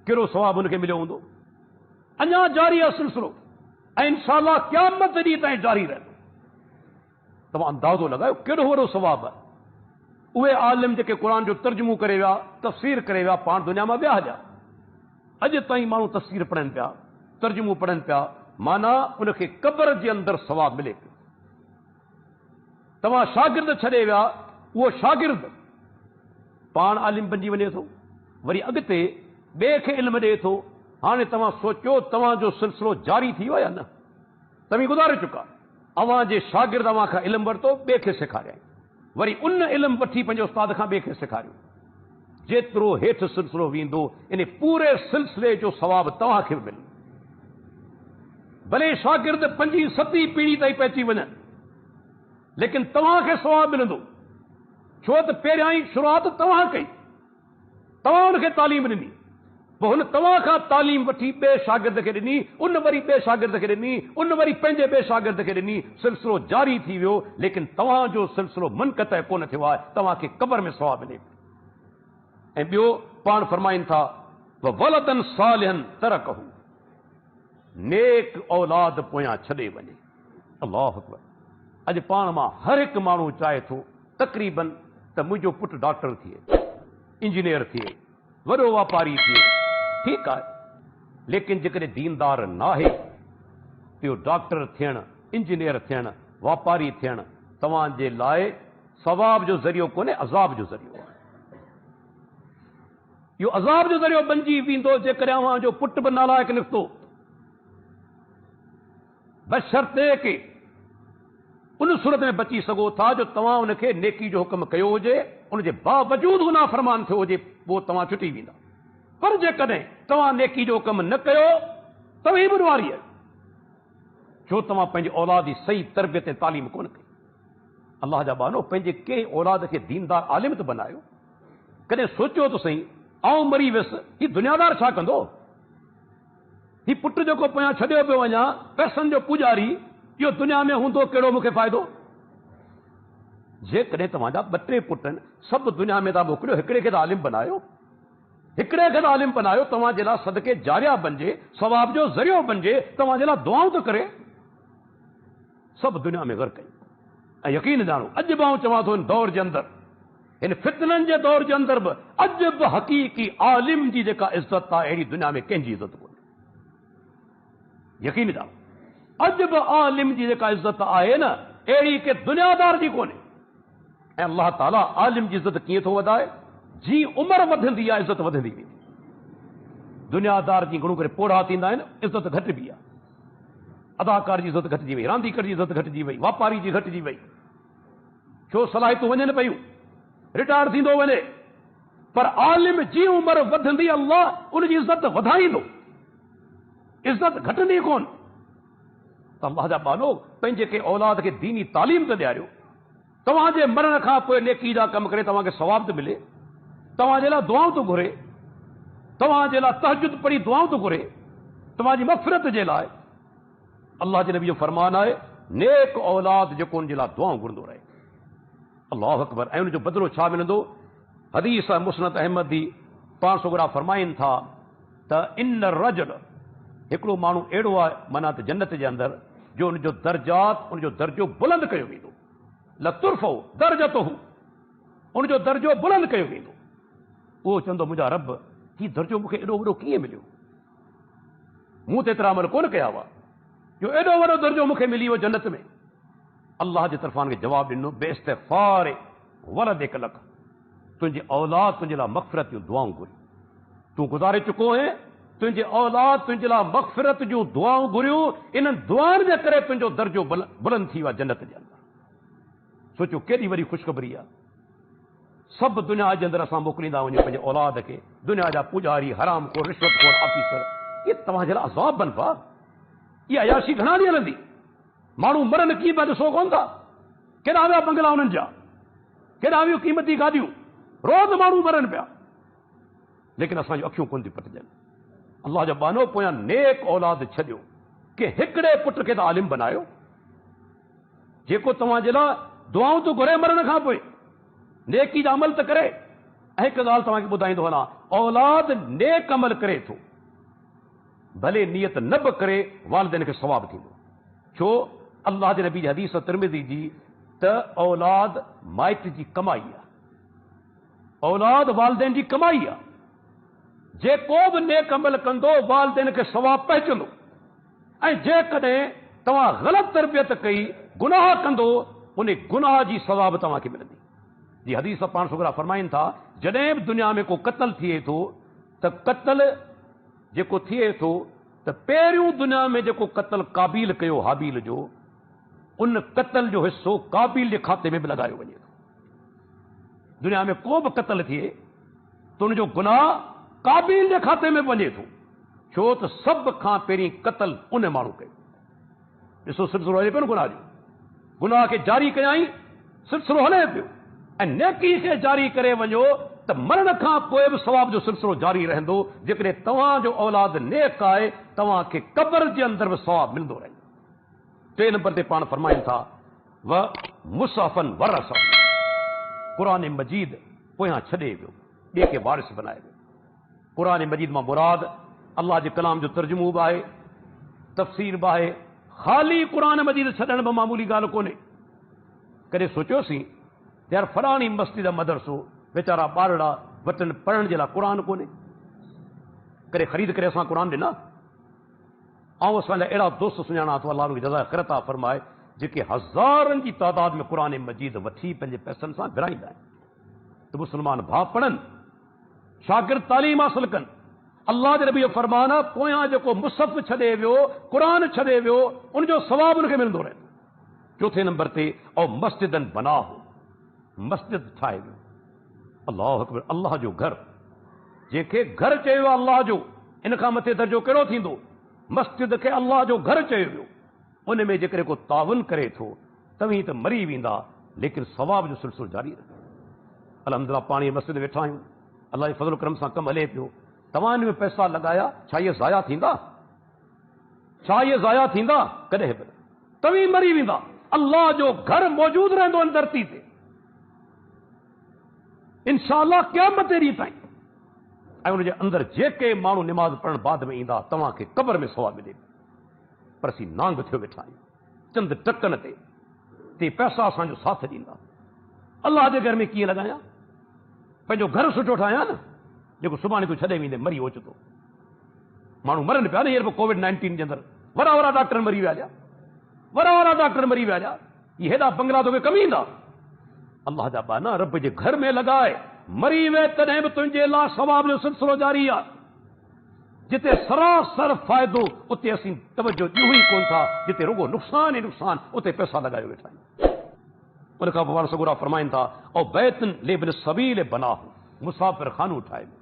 कहिड़ो सवाब हुनखे मिलियो हूंदो। अञा जारी आहे सिलसिलो ऐं इंशाअल्लाह क़यामत ॾींहं ताईं जारी रहंदो। तव्हां अंदाज़ो लॻायो केॾो वॾो सवाब आहे। उहे आलिम जेके क़ुर जो तर्जुमो करे विया, तफ़सीर करे विया, पाण दुनिया मां विया हलिया, अॼु ताईं माण्हू तफ़सीर पढ़नि पिया, तर्जुमो पढ़नि पिया, माना उनखे क़ब्र जे अंदरि सवाब मिले पियो। तव्हां शागिर्द छॾे विया, उहो शागिर्द पाण आलिम बणिजी वञे थो, वरी अॻिते ॿिए खे इल्म ॾिए थो। हाणे तव्हां सोचियो तव्हांजो सिलसिलो जारी थी वियो या न? तव्हीं गुज़ारे चुका, अव्हां जे शागिर्द अव्हां खां इल्म वरितो, ॿिए खे सेखारियईं, वरी उन इल्म वठी पंहिंजे उस्ताद खां ॿिए खे सेखारियो। जेतिरो हेठि सिलसिलो वेंदो इन पूरे सिलसिले जो सवाब तव्हांखे बि मिले। भले शागिर्द 5वीं 7वीं पीढ़ी ताईं पहुची वञनि, लेकिन तव्हांखे सवाब मिलंदो, छो त पहिरियां ई शुरूआत तव्हां कई, तव्हां हुनखे तालीम ॾिनी, पोइ हुन तव्हां खां तालीम वठी ॿिए शागिर्द खे ॾिनी, उन वरी ॿिए शागिर्द खे ॾिनी, उन वरी पंहिंजे ॿिए शागिर्द खे ॾिनी, सिलसिलो जारी थी वियो। लेकिन तव्हांजो सिलसिलो मनक़तअ कोन थियो आहे, तव्हांखे क़ब्र में सवाब मिले। ऐं ॿियो पाण फरमाइनि था वलदन सालिहन तरकहु, नेक औलाद पोयां छॾे वञे। अल्लाह अकबर। अॼु पाण मां हर हिकु माण्हू चाहे थो तक़रीबन त मुंहिंजो पुटु डॉक्टर थिए, इंजीनियर थिए, वॾो वापारी थिए, ठीकु आहे, लेकिन जेकॾहिं दीनदार न आहे त इहो डॉक्टर थियणु, इंजीनियर थियणु, वापारी थियणु तव्हांजे लाइ सवाब जो ज़रियो कोन्हे, अज़ाब जो ज़रियो आहे। इहो अज़ाब जो ज़रियो बणिजी वेंदो जेकॾहिं अव्हां जो पुटु बि नालाइक निकितो, बशर्ते के उन सूरत में बची सघो था जो तव्हां उनखे नेकी जो हुकुम कयो हुजे, उनजे बावजूद गुनाह फरमान थियो हुजे, पोइ तव्हां छुटी वेंदा। पर जेकॾहिं तव्हां नेकी जो हुकुम न कयो तव्हीं बि ॾुआरी आहे, छो तव्हां पंहिंजी औलाद जी सही तरबियत ऐं तालीम कोन कई। अल्लाह जा बानो पंहिंजे कंहिं औलाद खे दीनदार आलिम त बनायो, कॾहिं सोचियो त सही, आउं मरी वियुसि, ही दुनियादार छा कंदो? ही पुट जेको पोयां छॾियो पियो वञा, पैसनि जो पुॼारी, इहो दुनिया में हूंदो कहिड़ो मूंखे फ़ाइदो? जेकॾहिं तव्हांजा 2-3 पुट आहिनि, सभु दुनिया में था मोकिलियो, हिकिड़े खे त आलिम बनायो, हिकिड़े खे त आलिम बनायो, तव्हांजे लाइ सदके जारिया बणिजे, सवाब जो ज़रियो बणिजे, तव्हांजे लाइ दुआऊं त करे। सभु दुनिया में ग़र कई। ऐं यकीन ॼाणो, अॼु बि आउं चवां थो, हिन दौर जे अंदरि, हिन फितननि जे दौर जे अंदरि बि अॼु बि हक़ीक़ी आलिम जी जेका इज़त आहे, अहिड़ी दुनिया में कंहिंजी इज़त कोन्हे। यकीन ॼाणो, अॼु बि आलिम जी जेका इज़त आहे न, अहिड़ी के दुनियादार जी कोन्हे। ऐं अल्लाह ताला आलिम जी इज़त कीअं थो वधाए? जी उमिरि वधंदी आहे, इज़त वधंदी वेंदी। दुनियादार जी घणो करे पोड़ा थींदा आहिनि, इज़त घटिबी आहे। अदाकार जी इज़त घटिजी वई, रांदीगर जी इज़त घटिजी वई, वापारी जी घटिजी वई। छो? सलाहियतूं वञनि पयूं, रिटायर थींदो वञे। पर आलिम जी उमिरि वधंदी, अल्लाह उनजी इज़त वधाईंदो, इज़त घटंदी कोन। त अल्लाह जा बानो, पंहिंजे के औलाद खे दीनी तालीम त ॾियारियो। तव्हांजे मरण खां पोइ नेकी जा कम करे तव्हांखे सवाब थो मिले, तव्हांजे लाइ दुआऊं थो घुरे, तव्हांजे लाइ तहजुद पढ़ी दुआऊं थो घुरे, तव्हांजी मग़फ़िरत जे लाइ। अल्लाह जे नबी जो फरमान आहे, नेक औलाद जेको उनजे लाइ दुआऊं घुरंदो रहे। अल्लाहु अकबर। ऐं उनजो बदिलो छा मिलंदो? हदीस मुस्नद अहमद जी 500 फरमाइनि था त इन रजल, हिकिड़ो माण्हू अहिड़ो आहे, माना त जन्नत जे अंदरि, जो उनजो दर्जात, उनजो दर्जो बुलंद कयो वेंदो। लतुर्फ़ो दर्जतहु, उनजो दर्जो बुलंद कयो वेंदो। उहो चवंदो, मुंहिंजा रब, ही दर्जो मूंखे एॾो वॾो कीअं मिलियो? मूं त एतिरा अमल कोन कया हुआ, जो एॾो वॾो दर्जो मूंखे मिली वियो जन्नत में। अल्लाह जे तरफ़ां खे जवाबु ॾिनो, बेइस्तग़फ़ार वलदिक लक, तुंहिंजी औलाद तुंहिंजे लाइ मग़फ़िरत जूं दुआऊं घुरी, तूं गुज़ारे चुको आहीं, तुंहिंजी औलाद तुंहिंजे लाइ मग़फ़िरत जूं दुआऊं घुरियूं, इन्हनि दुआनि जे करे तुंहिंजो दर्जो बुलंद थी वियो आहे जन्नत जे अंदरि। सोचो केॾी वॾी ख़ुशख़बरी आहे। सभु दुनिया जे अंदरि असां मोकिलींदा वञूं पंहिंजे औलाद खे, दुनिया जा पुॼारी, हराम खोर, रिश्वतखोर ऑफिसर, इहे तव्हांजे लाइ अज़ाब बनबा। इहा अयाशी घणा ॾींहं हलंदी? माण्हू मरनि कीअं पिया ॾिसो कोन था? केॾा विया बंगला उन्हनि जा, केॾा वियूं क़ीमती गाॾियूं, रोज़ माण्हू मरनि पिया, लेकिन असांजूं अखियूं कोन थी पटिजनि। अल्लाह जो बानो, पोयां नेक औलाद छॾियो, के हिकिड़े पुट खे त आलिम बनायो, जेको तव्हांजे लाइ दुआऊं तो घुरे मरण खां पोइ, नेकी जा अमल त करे। ऐं हिकु ॻाल्हि तव्हांखे ॿुधाईंदो हलां, औलाद नेक अमल करे थो, भले नियत न बि करे, वालिदैन खे सवाब थींदो। छो? अल्लाह जे नबी जी हदीस तिरमिज़ी जी त औलाद माइट जी कमाई आहे, औलाद वालिदैन जी कमाई आहे। जेको बि नेक अमल कंदो, वालिदैन खे सवाब पहुचंदो। ऐं जेकॾहिं तव्हां ग़लति तरबियत कई, गुनाह कंदो, उन गुनाह जी सवाब तव्हांखे मिलंदी। जी हदीस 500 फरमाइनि था, जॾहिं बि दुनिया में को क़त्ल थिए थो, त क़त्ल जेको थिए थो, त पहिरियों दुनिया में जेको क़त्ल काबिल कयो हाबील जो, उन क़त्ल जो हिस्सो काबिल जे खाते में बि लॻायो वञे थो। दुनिया में को बि क़त्ल थिए त उनजो गुनाह काबिल जे खाते में वञे थो। छो त सभ खां पहिरीं क़त्ल उन माण्हू कयो। ॾिसो सिलसिलो हले पियो न गुनाह जो, गुनाह खे जारी कयाई, सिलसिलो हले पियो। ऐं नेकी खे जारी करे वञो त मरण खां पोइ बि सवाब जो सिलसिलो जारी रहंदो। जेकॾहिं तव्हांजो औलाद नेक आहे, तव्हांखे क़ब्र जे अंदरि बि सवाब मिलंदो रहंदो। 3 नंबर ते पाण फरमाइनि था, व मुसहफ़न वरसा, क़ुरान मजीद पोयां छॾे वियो, ॿिए खे वारिस बनाए वियो। क़ुरान मजीद मां मुराद अल्लाह जे कलाम जो तर्जुमो बि आहे, तफ़सीर बि आहे। ख़ाली क़ुरान मजीद छॾण बि मामूली ॻाल्हि कोन्हे। कॾहिं सोचियोसीं यार फलाणी मस्जिद मदरसो, वीचारा ॿारड़ा वटनि पढ़ण जे लाइ क़ुरान कोन्हे, कॾहिं ख़रीद करे असां क़ुरान ॾिना? ऐं असांजा अहिड़ा दोस्त सुञाणा थो, अल्लाह जज़ा ख़ैर अता फरमाए, जेके हज़ारनि जी तादाद में क़ुरान मजीद वठी पंहिंजे पैसनि सां विराईंदा आहिनि। त मुस्लमान भाउ पढ़नि, शागिर्द तालीम हासिल कनि। अल्लाह जे नबी जो फरमान आहे, पोयां जेको मुसहफ़ छॾे वियो, क़ुरान छॾे वियो, उनजो सवाब उनखे मिलंदो रहे। 4 नंबर ते, ऐं मस्जिदनि बनाहो, मस्जिद ठाहे वियो। अल्लाहु अकबर। अल्लाह जो घर, जंहिंखे घर चयो आहे अल्लाह जो, इन खां मथे दर्जो कहिड़ो थींदो? मस्जिद खे अल्लाह जो घर चयो वियो। उन में जेकॾहिं को तावन करे थो, तव्हीं त मरी वेंदा, लेकिन सवाब जो सिलसिलो जारी रहे। अल्हम्दुलिल्लाह पाणी मस्जिद वेठा आहियूं, अल्लाह जे फज़ल करम सां कमु हले पियो, तव्हां इन में पैसा लॻाया, छा इहे ज़ाया थींदा? छा इहे ज़ाया थींदा? कॾहिं बि न। तव्हीं मरी वेंदा, अल्लाह जो घर मौजूदु रहंदो इन धरती ते इंशाअल्लाह क़यामत जे ॾींहं ताईं। ऐं उनजे अंदरि जेके माण्हू निमाज़ पढ़ण बाद में ईंदा, तव्हांखे क़ब्र में सवाब मिले। पर असीं नांग थियो वेठा आहियूं चंद टकनि ते पैसा असांजो साथ ॾींदा। अल्लाह जे घर में कीअं लॻायां? पंहिंजो घर सुठो ठाहियां न, जेको सुभाणे तूं छॾे वेंदे मरी ओचितो। माण्हू मरनि पिया न हींअर कोविड-19 जे अंदरि, वॾा डॉक्टर मरी विया, वॾा डॉक्टर मरी विया। ये हेॾा बंगला तोखे कमु ईंदा? अल्लाह जा बाना रब जे घर में लॻाए, मरी वे तॾहिं बि तुंहिंजे लाइ सवाब जो सिलसिलो जारी आहे। जिते सरासर फ़ाइदो, उते असीं तवजो ॾियूं ई कोन था। जिते रुगो नुक़सान ई नुक़सान, उते पैसा लॻायो वेठा आहियूं। उन खां पोइ सगुरा फरमाइनि था, ओ बैतन लिब्न सबील बनाहु, मुसाफ़िर खानो ठाहियो,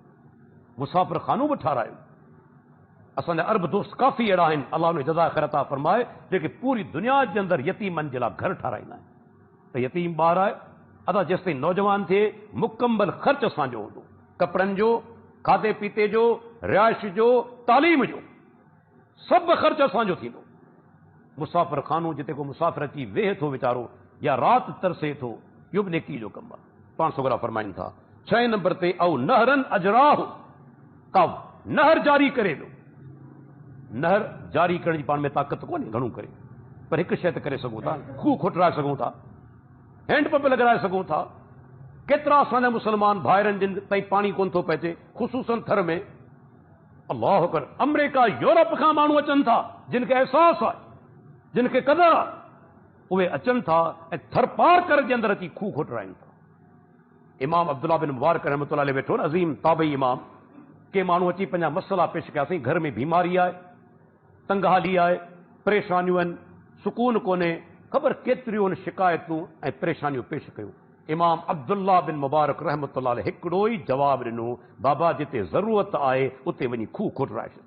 मुसाफ़िर खानो बि ठारायो। असांजा अरब दोस्त काफ़ी अहिड़ा आहिनि, अल्लाह उन जज़ा ख़ैर अता फरमाए, जेके पूरी दुनिया जे अंदरि यतीमनि जे लाइ घर ठाराईंदा आहिनि। त यतीम ॿार आहे, अदा जेसि ताईं नौजवान थिए, मुकम्मल ख़र्च असांजो हूंदो, कपिड़नि जो, खाधे पीते जो, रिहाइश जो, तालीम जो, सभु ख़र्च असांजो थींदो। मुसाफ़िर खानो, जिते को मुसाफ़िर अची वेह थो वीचारो या राति तरसे थो, इहो बि नेकी जो कमु आहे। पाण सगुरा फरमाइनि था 6 नंबर ते, औ नहरन अजराहु, का नहर जारी करे ॾियो। नहर जारी करण जी पाण में ताक़त कोन्हे घणो करे, पर हिकु शइ त करे सघूं था, खूह खुटराए सघूं था, हैंडपंप लॻाए सघूं था। केतिरा असांजा मुस्लमान भाइरनि जिन ताईं पाणी कोन थो पहुचे, ख़ुसूसन थर में। अल्लाह अकबर, अमेरिका यूरोप खां माण्हू अचनि था, जिन खे अहसासु आहे, जिन खे क़दुरु आहे, उहे अचनि था ऐं थर पार कर जे अंदरि अची खूह खुटराइनि था। इमाम अब्दुल्ला बिन मुबारक रहमतुल्लाह अलैहि वेठो न, अज़ीम ताबई इमाम, के माण्हू अची पंहिंजा मसला पेश कया, असीं घर में बीमारी आहे, तंगहाली आहे, परेशानियूं आहिनि, सुकून कोन्हे, ख़बर केतिरियूं आहिनि शिकायतूं ऐं परेशानियूं पेश कयूं। इमाम अब्दुल्ला बिन मुबारक रहमतुल्लाह अलैहि हिकिड़ो ई जवाबु ॾिनो, बाबा जिते ज़रूरत आहे उते वञी खूह खुटराए छॾ,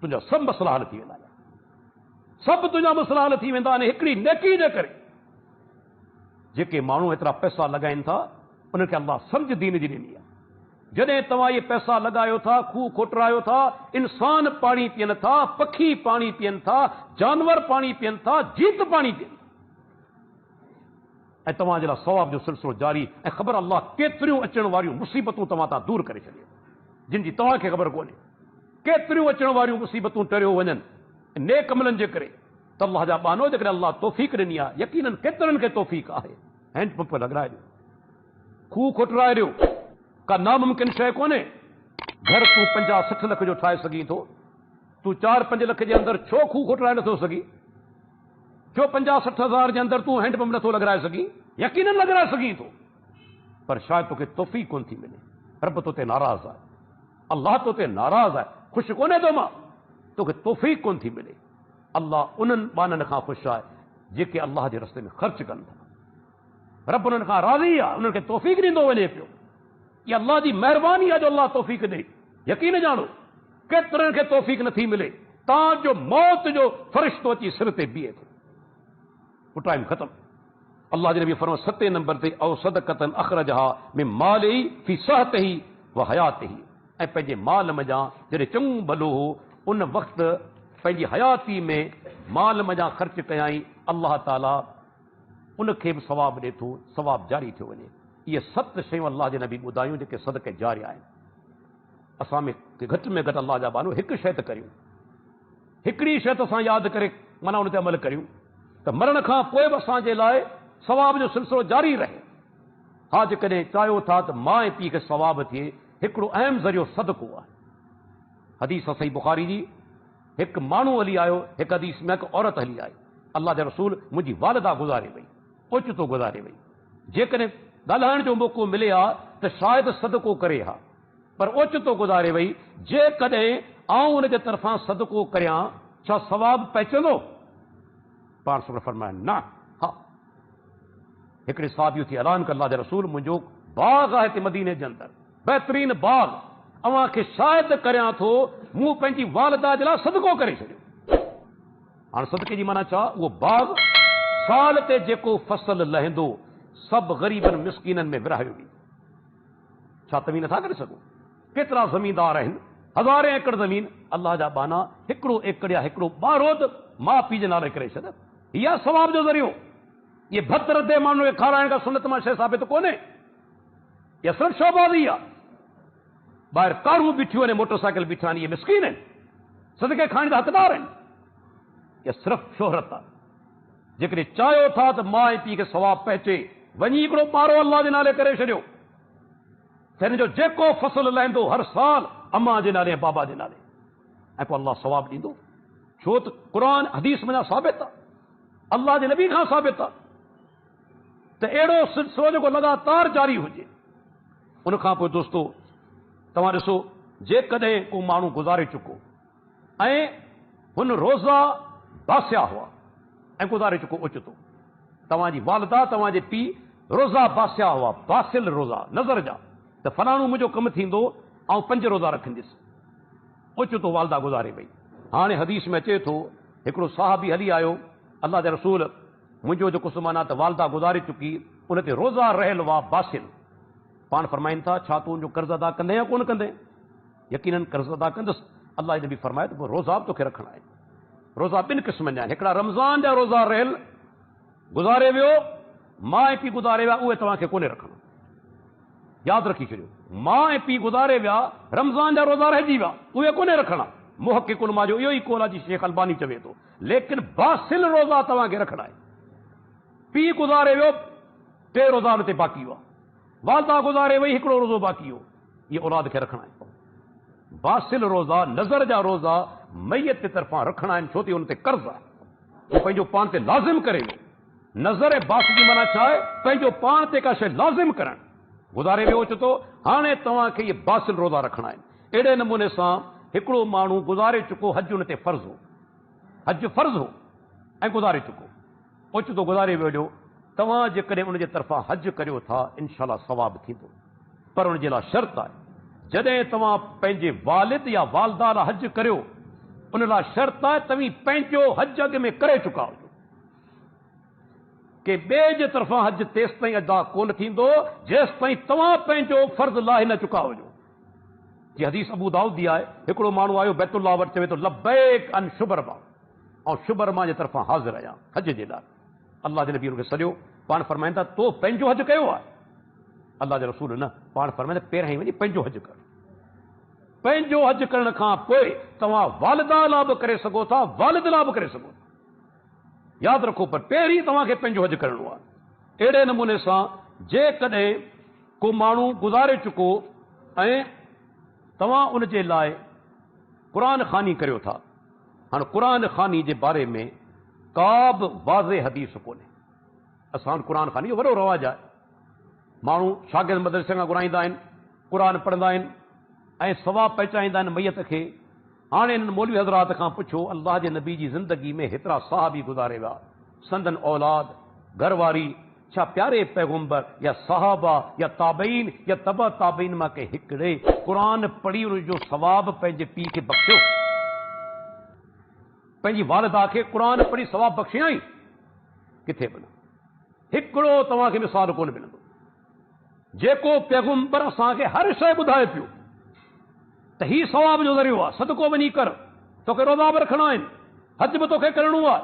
तुंहिंजा सभु मसला हल थी वेंदा, सभु तुंहिंजा मसला हल थी वेंदा आहिनि हिकिड़ी नेकी जे करे। जेके माण्हू एतिरा पैसा लॻाइनि था, उनखे अल्लाह सम्झ दीन जी ॾिनी आहे। जॾहिं तव्हां इहे पैसा लॻायो था, खूह खुटरायो था, इंसान पाणी पीअनि था, पखी पाणी पीअनि था, जानवर पाणी पीअनि था, जीत पाणी पीअनि, ऐं तव्हांजे लाइ सवाब जो सिलसिलो जारी। ऐं ख़बर अल्लाह केतिरियूं अचण वारियूं मुसीबतूं तव्हां तां दूर करे छॾियो, जिन जी तव्हांखे ख़बर कोन्हे। केतिरियूं अचण वारियूं मुसीबतूं टरियो वञनि नेक अमलनि जे करे। त अल्लाह जा बानो, जेकॾहिं अल्लाह तौफ़ीक़ ॾिनी आहे, यकीननि केतिरनि खे तौफ़ीक़ आहे। हैंडपंप लॻाए ॾियो, खूह खुटराए ॾियो, का नामुमकिन शइ कोन्हे। घर तूं 50-60 लख जो ठाहे सघीं थो, तूं 4-5 लख जे अंदरि छो खूह खुटराए नथो सघीं? छो 50-60 हज़ार जे अंदरि तूं हैंडपंप नथो लॻाए सघीं? यकीननि लॻाए सघीं थो, पर शायदि तोखे तौफ़ीक़ कोन थी मिले। रब तोते नाराज़ आहे, अल्लाह तोते नाराज़ आहे, ख़ुशि कोन्हे तो मां, तोखे तौफ़ीक़ कोन थी मिले। अल्लाह उन्हनि बाननि खां ख़ुशि आहे जेके अल्लाह जे रस्ते में ख़र्च कनि था। रब उन्हनि खां राज़ी आहे, उन्हनि खे तौफ़ीक़ ॾींदो वञे पियो। इहा अल्लाह जी महिरबानी आहे जो अल्लाह तौफ़ीक़ ॾे। यकीन ॼाणो, केतिरनि खे तौफ़ीक़ नथी मिले, तव्हांजो मौत जो फ़रिश्तो अची सिर ते बीहे थो। पोइ टाइम ख़तमु। अल्लाह जे नबी फरमायो 7 नंबर ते, औ सदक़तन अख़रजहा मिन मालिही फी सहतिही व हयातिही, ऐं पंहिंजे माल मञा जॾहिं चङो भलो हो, उन वक़्तु पंहिंजी हयाती में माल मञा ख़र्च कयाई, अल्लाह ताला उनखे बि सवाब ॾिए थो, सवाब जारी थियो वञे। इहे 7 शयूं अल्लाह जे नबी ॿुधायूं जेके सदक़े जारिया आहिनि। असां में घटि अल्लाह जा बानो हिकु शइ त करियूं, हिकिड़ी शइ त असां यादि करे माना उन ते अमल करियूं, त मरण खां पोइ बि असांजे लाइ सवाब जो सिलसिलो जारी रहे। हा, जेकॾहिं चाहियो था त माउ ऐं पीउ खे सवाब थिए, हिकिड़ो अहम ज़रियो सदको आहे। हदीस सही बुखारी जी, हिकु माण्हू हली आयो, हिकु हदीस में हिकु औरत हली आई, अल्लाह जा रसूल मुंहिंजी वालिदा गुज़ारे वई, ओचितो गुज़ारे वई, जेकॾहिं ॻाल्हाइण जो मौक़ो मिले हा त शायदि सदको करे हा, पर ओचितो गुज़ारे वई, जेकॾहिं आऊं उनजे तरफ़ां सदको करियां छा सवाब पहुचंदो? पाण सगुर फरमाइनि न। हा, हिकिड़े साहबी थी ऐलान कर, अल्लाह जा रसूल मुंहिंजो बाग़ आहे हिते मदीने जे अंदरि, बहितरीन बाग़, अव्हां खे शायदि करियां थो, मूं पंहिंजी वालिदा जे लाइ सदको करे छॾियो। हाणे सदके जी माना छा? उहो बाग़ साल ते जेको फसल लहंदो सभु ग़रीबनि मिसकीननि में विरायो वेंदो। छा तव्हीं नथा करे सघो? केतिरा ज़मीनदार आहिनि, हज़ारे एकड़ ज़मीन, अल्लाह जा बाना हिकिड़ो एकड़ या हिकिड़ो ॿारो त माउ पीउ जे नाले करे छॾ। इहा सवाब जो ज़रियो। ये भत रदे माण्हू खे खाराइण खां सुनत मां शइ साबित कोन्हे। इहा सिर्फ़ु शौबाज़ी आहे। ॿाहिरि कारूं बीठियूं आहिनि, मोटरसाइकिल बीठा आहिनि, इहे मिसकीन आहिनि, सदके खाइण जा हक़दार आहिनि। इहा सिर्फ़ु शोहरत आहे। जेकॾहिं चाहियो था त माउ ऐं पीउ खे सवाब पहुचे, वञी हिकिड़ो ॿारो अल्लाह जे नाले करे छॾियो, त हिन जो जेको फ़सुलु लहंदो हर साल अम्मा जे नाले ऐं बाबा जे नाले, ऐं पोइ अल्लाह सवाब ॾींदो। छो त क़ुर हदीस मञा साबित आहे, अल्लाह जे नबी खां साबित आहे त अहिड़ो सिलसिलो जेको लगातार जारी हुजे। उन खां पोइ दोस्तो तव्हां ॾिसो, जेकॾहिं को माण्हू गुज़ारे चुको ऐं हुन रोज़ा बासिया हुआ ऐं गुज़ारे चुको ओचितो, तव्हांजी वालिदा तव्हांजे पीउ रोज़ा बासिया हुआ, बासिल रोज़ा नज़र जा, त फलाणो मुंहिंजो कमु थींदो ऐं 5 रोज़ा रखंदुसि, ओचितो वालिदा गुज़ारे वई। हाणे हदीस में अचे थो, हिकिड़ो साहबी हली आयो, अल्लाह जे रसूल मुंहिंजो जेको सुमाना त वालिदा गुज़ारे चुकी, उन ते रोज़ा रहियल हुआ बासिल। पाण फरमाइनि था, छा तूं उनजो कर्ज़ अदा कंदे या कोन कंदे? यकीनन कर्ज़ अदा कंदुसि। अल्लाह जे नबी फरमाए त पोइ रोज़ा बि तोखे रखणा आहिनि। रोज़ा 2 क़िस्मनि जा आहिनि, हिकिड़ा रमज़ान जा रोज़ा रहियल गुज़ारे वियो, माउ ऐं पीउ गुज़ारे विया, उहे तव्हांखे कोन्हे रखणा। यादि रखी छॾियो, माउ ऐं पीउ गुज़ारे विया, रमज़ान जा रोज़ा रहिजी विया, उहे कोन्हे रखणा। मुहक़िक़ुल उलमा जो इहो ई कौल आहे, जी शेख अलबानी चवे थो, लेकिन बासिल रोज़ा तव्हांखे रखणा आहिनि। पीउ गुज़ारे वियो, 2 रोज़ा हुन ते बाक़ी हुआ, वालिदा गुज़ारे वई, हिकिड़ो रोज़ो बाक़ी हो, इहे औलाद खे रखणा आहिनि। बासिल रोज़ा, नज़र जा रोज़ा मैयत जे तरफ़ां रखणा आहिनि, छो त हुन ते कर्ज़ आहे, उहो पंहिंजो पाण ते लाज़िम करे वियो। नज़र बास जी माना छा आहे? पंहिंजो पाण ते का शइ लाज़िम करणु। गुज़ारे वियो ओचितो, हाणे तव्हांखे इहे बासिल रोज़ा रखणा आहिनि। अहिड़े नमूने सां हिकिड़ो माण्हू गुज़ारे चुको, हज हुन ते फ़र्ज़ हो, हज फ़र्ज़ हो ऐं गुज़ारे चुको, ओचितो गुज़ारे वियो, तव्हां जेकॾहिं उनजे तरफ़ां हज करियो था, इनशाला सवाब थींदो। पर उनजे लाइ शर्त आहे, जॾहिं तव्हां पंहिंजे वालिद या वालिदा लाइ हज करियो, उन लाइ शर्त आहे तव्हीं पंहिंजो हज अॻ में करे चुका हुजो। के ॿिए जे तरफ़ां हज तेसि ताईं अदा कोन थींदो जेसि ताईं तव्हां पंहिंजो फ़र्ज़ लाहे न चुका हुजो। जी हदीस अबू दाऊद जी आहे, हिकिड़ो माण्हू आयो बैतुल्लाह वटि, चवे थो लब्बैक अन शुबरमा, ऐं शुबरमा जे तरफ़ां हाज़िर आहियां हज जे लाइ। अल्लाह जे नबी हुनखे सॾियो, पाण फरमाइनि था, तो पंहिंजो हज कयो आहे? अल्लाह जे रसूल न, पाण फरमाइनि था, पहिरियां ई वञी पंहिंजो हज कर। पंहिंजो हज करण खां पोइ तव्हां वालिदा लाइ बि करे सघो था, वालिद लाइ बि करे सघो था। यादि रखो, पर पहिरीं तव्हांखे पंहिंजो हज करणो आहे। अहिड़े नमूने सां जेकॾहिं को माण्हू गुज़ारे चुको ऐं तव्हां उन जे लाइ क़ुर ख़ानी करियो था, हाणे क़ुर ख़ानी जे बारे में का बि वाज़े हदीस कोन्हे। असां वटि क़ुर ख़ानी जो वॾो रवाजु आहे, माण्हू शागिर्द मदरसे खां घुराईंदा आहिनि, क़ुर पढ़ंदा आहिनि ऐं सवाब पहुचाईंदा आहिनि मैयत खे। हाणे हिननि मौलवी हज़रात खां पुछो, अल्लाह जे नबी जी ज़िंदगी में हेतिरा साहबी गुज़ारे विया, संदन औलाद, घरवारी, छा प्यारे पैगंबर या सहाबा या ताबईन या तबा ताबईन मां के हिकिड़े क़ुर पढ़ी उनजो सवाब पंहिंजे पीउ खे बख़्शियो? पंहिंजी वालिदा खे क़ुर पढ़ी सवाब बख़्शियई? किथे बि न। हिकिड़ो तव्हांखे मिसाल कोन मिलंदो। जेको पैगंबर असांखे हर शइ ॿुधाए पियो त हीउ सवाब जो ज़रियो आहे, सदको वञी कर, तोखे रोज़ा बि रखणा आहिनि, हज बि तोखे करणो आहे,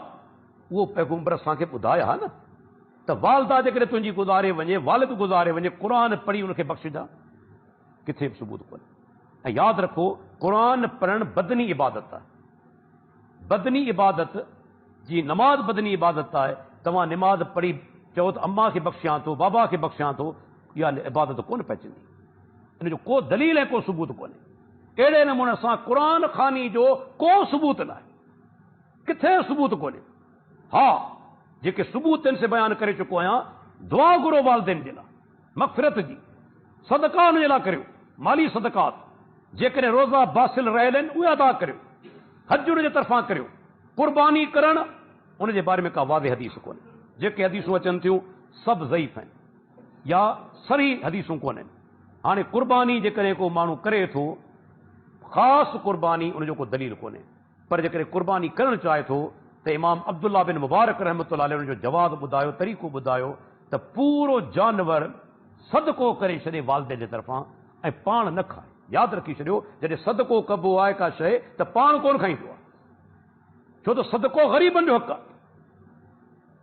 उहो पैगंबर असांखे ॿुधाया हा न। त वालिदा जेकॾहिं तुंहिंजी गुज़ारे वञे, वालिद गुज़ारे वञे, क़ुर पढ़ी उनखे बख़्शिजा? किथे बि सबूत कोन्हे। ऐं यादि रखो, क़ुर पढ़णु बदनी इबादत आहे। बदनी इबादत जी नमाज़ बदनी इबादत आहे। तव्हां निमाज़ पढ़ी चओ त अम्मा खे बख़्शियां थो, बाबा खे बख़्शियां थो, इहा इबादत कोन पइजंदी। इन जो को दलील ऐं को सबूत कोन्हे। अहिड़े नमूने सां क़ुर ख़ानी जो को सबूत न आहे, किथे सबूत कोन्हे। हा, जेके सबूत से बयान करे चुको आहियां, दुआ घुरो वालिदैन जे लाइ, मग़फ़िरत जी, सदका उन जे लाइ करियो, माली सदकात, जेकॾहिं रोज़ा बासिल रहियल आहिनि उहे अदा करियो, हज उन जे तरफ़ां करियो। क़ुर्बानी करणु उन जे बारे में का वाज़े हदीस कोन्हे। जेके हदीसूं अचनि थियूं सभु ज़ईफ़ आहिनि या सही हदीसूं कोन्हनि। हाणे क़ुर्बानी जेकॾहिं को माण्हू करे थो, ख़ासि क़ुर्बानी, उनजो को दलील कोन्हे। पर जेकॾहिं क़ुर्बानी करणु चाहे थो त इमाम अब्दुल्ला बिन मुबारक रहमतुल्लाह अलैह उनजो जवाबु ॿुधायो, तरीक़ो ॿुधायो त पूरो जानवर सदको करे छॾे वालिदे जे तरफ़ां, ऐं पाण न खाए। यादि रखी छॾियो, जॾहिं सदको कबो आहे का शइ त पाण कोन खाईंदो आहे, छो त सदको ग़रीबनि जो हक़ आहे।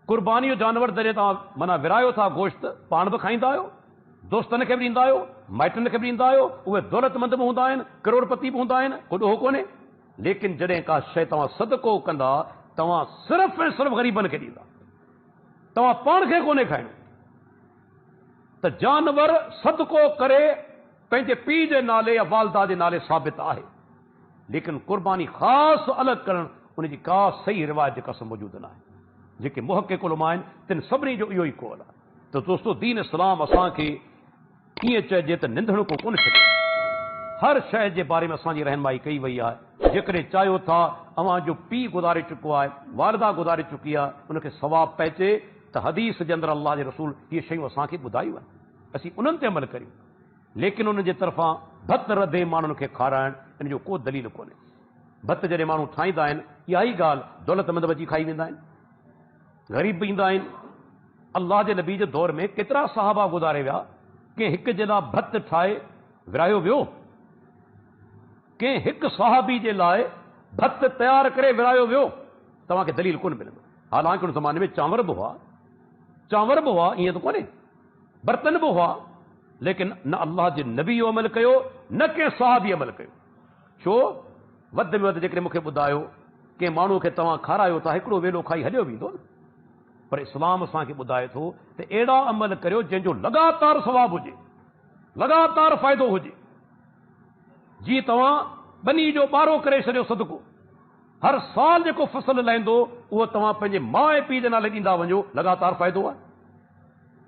कुर्बानी जो जानवर जॾहिं तव्हां माना विरायो था गोश्त, पाण बि खाईंदा आहियो, दोस्तनि खे बि ॾींदा आहियो, माइटनि खे बि ॾींदा आहियो, उहे दौलतमंद बि हूंदा आहिनि, करोड़पति बि हूंदा आहिनि, को ॾोहो कोन्हे। लेकिन जॾहिं का शइ तव्हां सदको कंदा, तव्हां सिर्फ़ु ऐं सिर्फ़ु ग़रीबनि खे ॾींदा, तव्हां पाण खे कोन्हे खाइणो। त जानवर सदको करे पंहिंजे पीउ जे नाले या वालदा जे नाले साबित आहे, लेकिन कुर्बानी ख़ासि अलॻि करणु उनजी का सही रिवायत कसम मौजूदु न आहे। जेके मुहक़िक़ उलमा आहिनि तिन सभिनी जो इहो ई कौल आहे। त दोस्तो, दीन इस्लाम असांखे कीअं चइजे त निंढण को कोन छॾे, हर शइ जे बारे में असांजी रहनुमाई कई वई आहे। जेकॾहिं चाहियो था अव्हां जो पीउ गुज़ारे चुको आहे, वालिदा गुज़ारे चुकी आहे, उनखे सवाबु पइजे, त हदीस जे अंदरि अल्लाह जे रसूल इहे शयूं असांखे ॿुधायूं आहिनि, असीं उन्हनि ते अमल करियूं। लेकिन उन जे तरफ़ां भत रधे माण्हुनि खे खाराइण, इन जो को दलील कोन्हे। भत जॾहिं माण्हू ठाहींदा आहिनि, इहा ई ॻाल्हि दौलतमंद बि अची खाई वेंदा आहिनि, ग़रीब बि ईंदा आहिनि। अल्लाह जे नबी जे दौर में केतिरा सहाबा गुज़ारे विया, कंहिं हिक जे लाइ भत ठाहे विरायो वियो, कंहिं हिकु सहाबी जे लाइ भत तयारु करे विरायो वियो, तव्हांखे दलील कोन मिलंदो। हालांकि उन ज़माने में चांवर बि हुआ, ईअं त कोन्हे, बर्तन बि हुआ, लेकिन न अल्लाह जे नबी जो अमल कयो, न कंहिं सहाबी अमल कयो। छो? वधि में वधि जेकॾहिं मूंखे ॿुधायो कंहिं माण्हू खे तव्हां खारायो था, हिकिड़ो वेलो खाई हलियो वेंदो न। पर इस्लाम असांखे ॿुधाए थो त अहिड़ा अमल करियो जंहिंजो लगातार सवाबु हुजे, लगातार फ़ाइदो हुजे। जीअं तव्हां ॿनी जो ॿारो करे छॾियो सदको, हर साल जेको फसल लहंदो उहो तव्हां पंहिंजे माउ ऐं पीउ जे नाले ॾींदा वञो, लगातार फ़ाइदो आहे।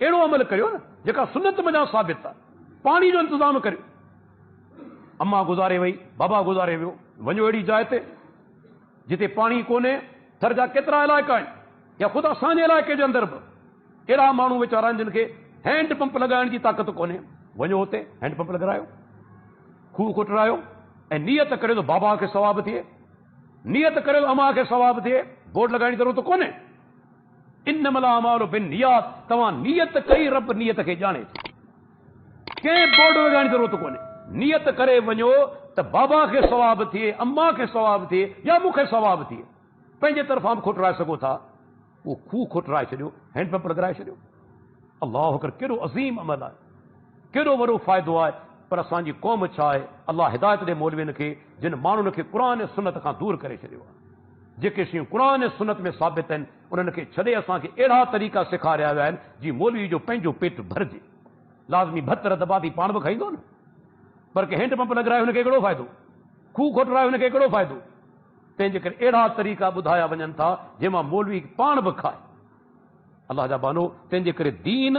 अहिड़ो अमल करियो न जेका सुनत मञा साबित आहे। पाणी जो इंतज़ाम करियो, अम्मा गुज़ारे वई, बाबा गुज़ारे वियो, वञो अहिड़ी जाइ ते जिते पाणी कोन्हे। थर जा केतिरा इलाइक़ा आहिनि, या ख़ुदि असांजे इलाइक़े जे अंदरि बि अहिड़ा माण्हू वीचारा आहिनि जिन खे हैंड पंप लॻाइण जी ताक़त कोन्हे। वञो हुते हैंड पंप लॻारायो, खूह खुटरायो, ऐं नियत करियो त बाबा खे सवाबु थिए, नियत करियो त अम्मा खे सवाबु थिए। बोर्ड लॻाइण जी ज़रूरत कोन्हे। इन्नमल अमालु बिन्नियात, तव्हां नियत कई, रब नियत खे ॼाणे थो, कंहिं बोर्ड लॻाइण जी ज़रूरत कोन्हे। नियत करे वञो त बाबा खे सवाबु थिए, अम्मा खे सवाबु थिए, या मूंखे सवाबु थिए। पंहिंजे तरफ़ां बि खुटराए सघो था, उहो खूह खुटराए छॾियो, हैंड पंप लॻाए छॾियो। अल्लाह अकबर, केॾो अज़ीम अमल आहे, केॾो वॾो फ़ाइदो आहे। पर असांजी क़ौम छा आहे, अल्लाह हिदायत ॾे मौलवियुनि खे जिन माण्हुनि खे क़ुर ऐं सुनत खां दूर करे छॾियो आहे। जेके शयूं क़ुर ऐं सुनत में साबित आहिनि, उन्हनि खे छॾे असांखे अहिड़ा तरीक़ा सेखारिया विया आहिनि जीअं मौलवी जो पंहिंजो पेट भरिजे। लाज़मी भत रधबाती पाण बि खाईंदो न, पर के हैंड पंप लॻाए हुनखे कहिड़ो फ़ाइदो, खूह खुटराए हुनखे कहिड़ो फ़ाइदो। तंहिंजे करे अहिड़ा तरीक़ा ॿुधाया वञनि था जंहिंमां मौलवी पाण बि खाए। अल्लाह जा बानो, तंहिंजे करे दीन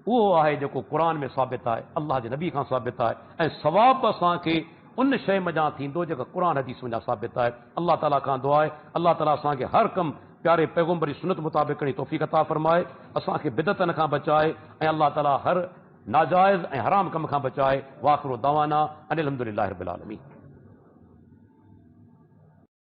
उहो आहे जेको क़ुर में साबित आहे, अल्लाह जे नबी खां साबित आहे, ऐं सवाबु असांखे उन शइ मञा थींदो जेका क़ुर हदीस मञा साबित आहे। अल्लाह ताला खां दुआ आहे, अल्लाह ताला असांखे हर कमु प्यारे पैगम्बर जी सुनत मुताबिक़ करण जी तौफ़ीक़ अता फ़रमाए, असांखे बिदअतनि खां बचाए, ऐं अल्लाह ताला हर नाजाइज़ ऐं हराम कम खां बचाए। वाख़िरु दवाना अनिल हम्दुलिल्लाहि रब्बिल आलमीन।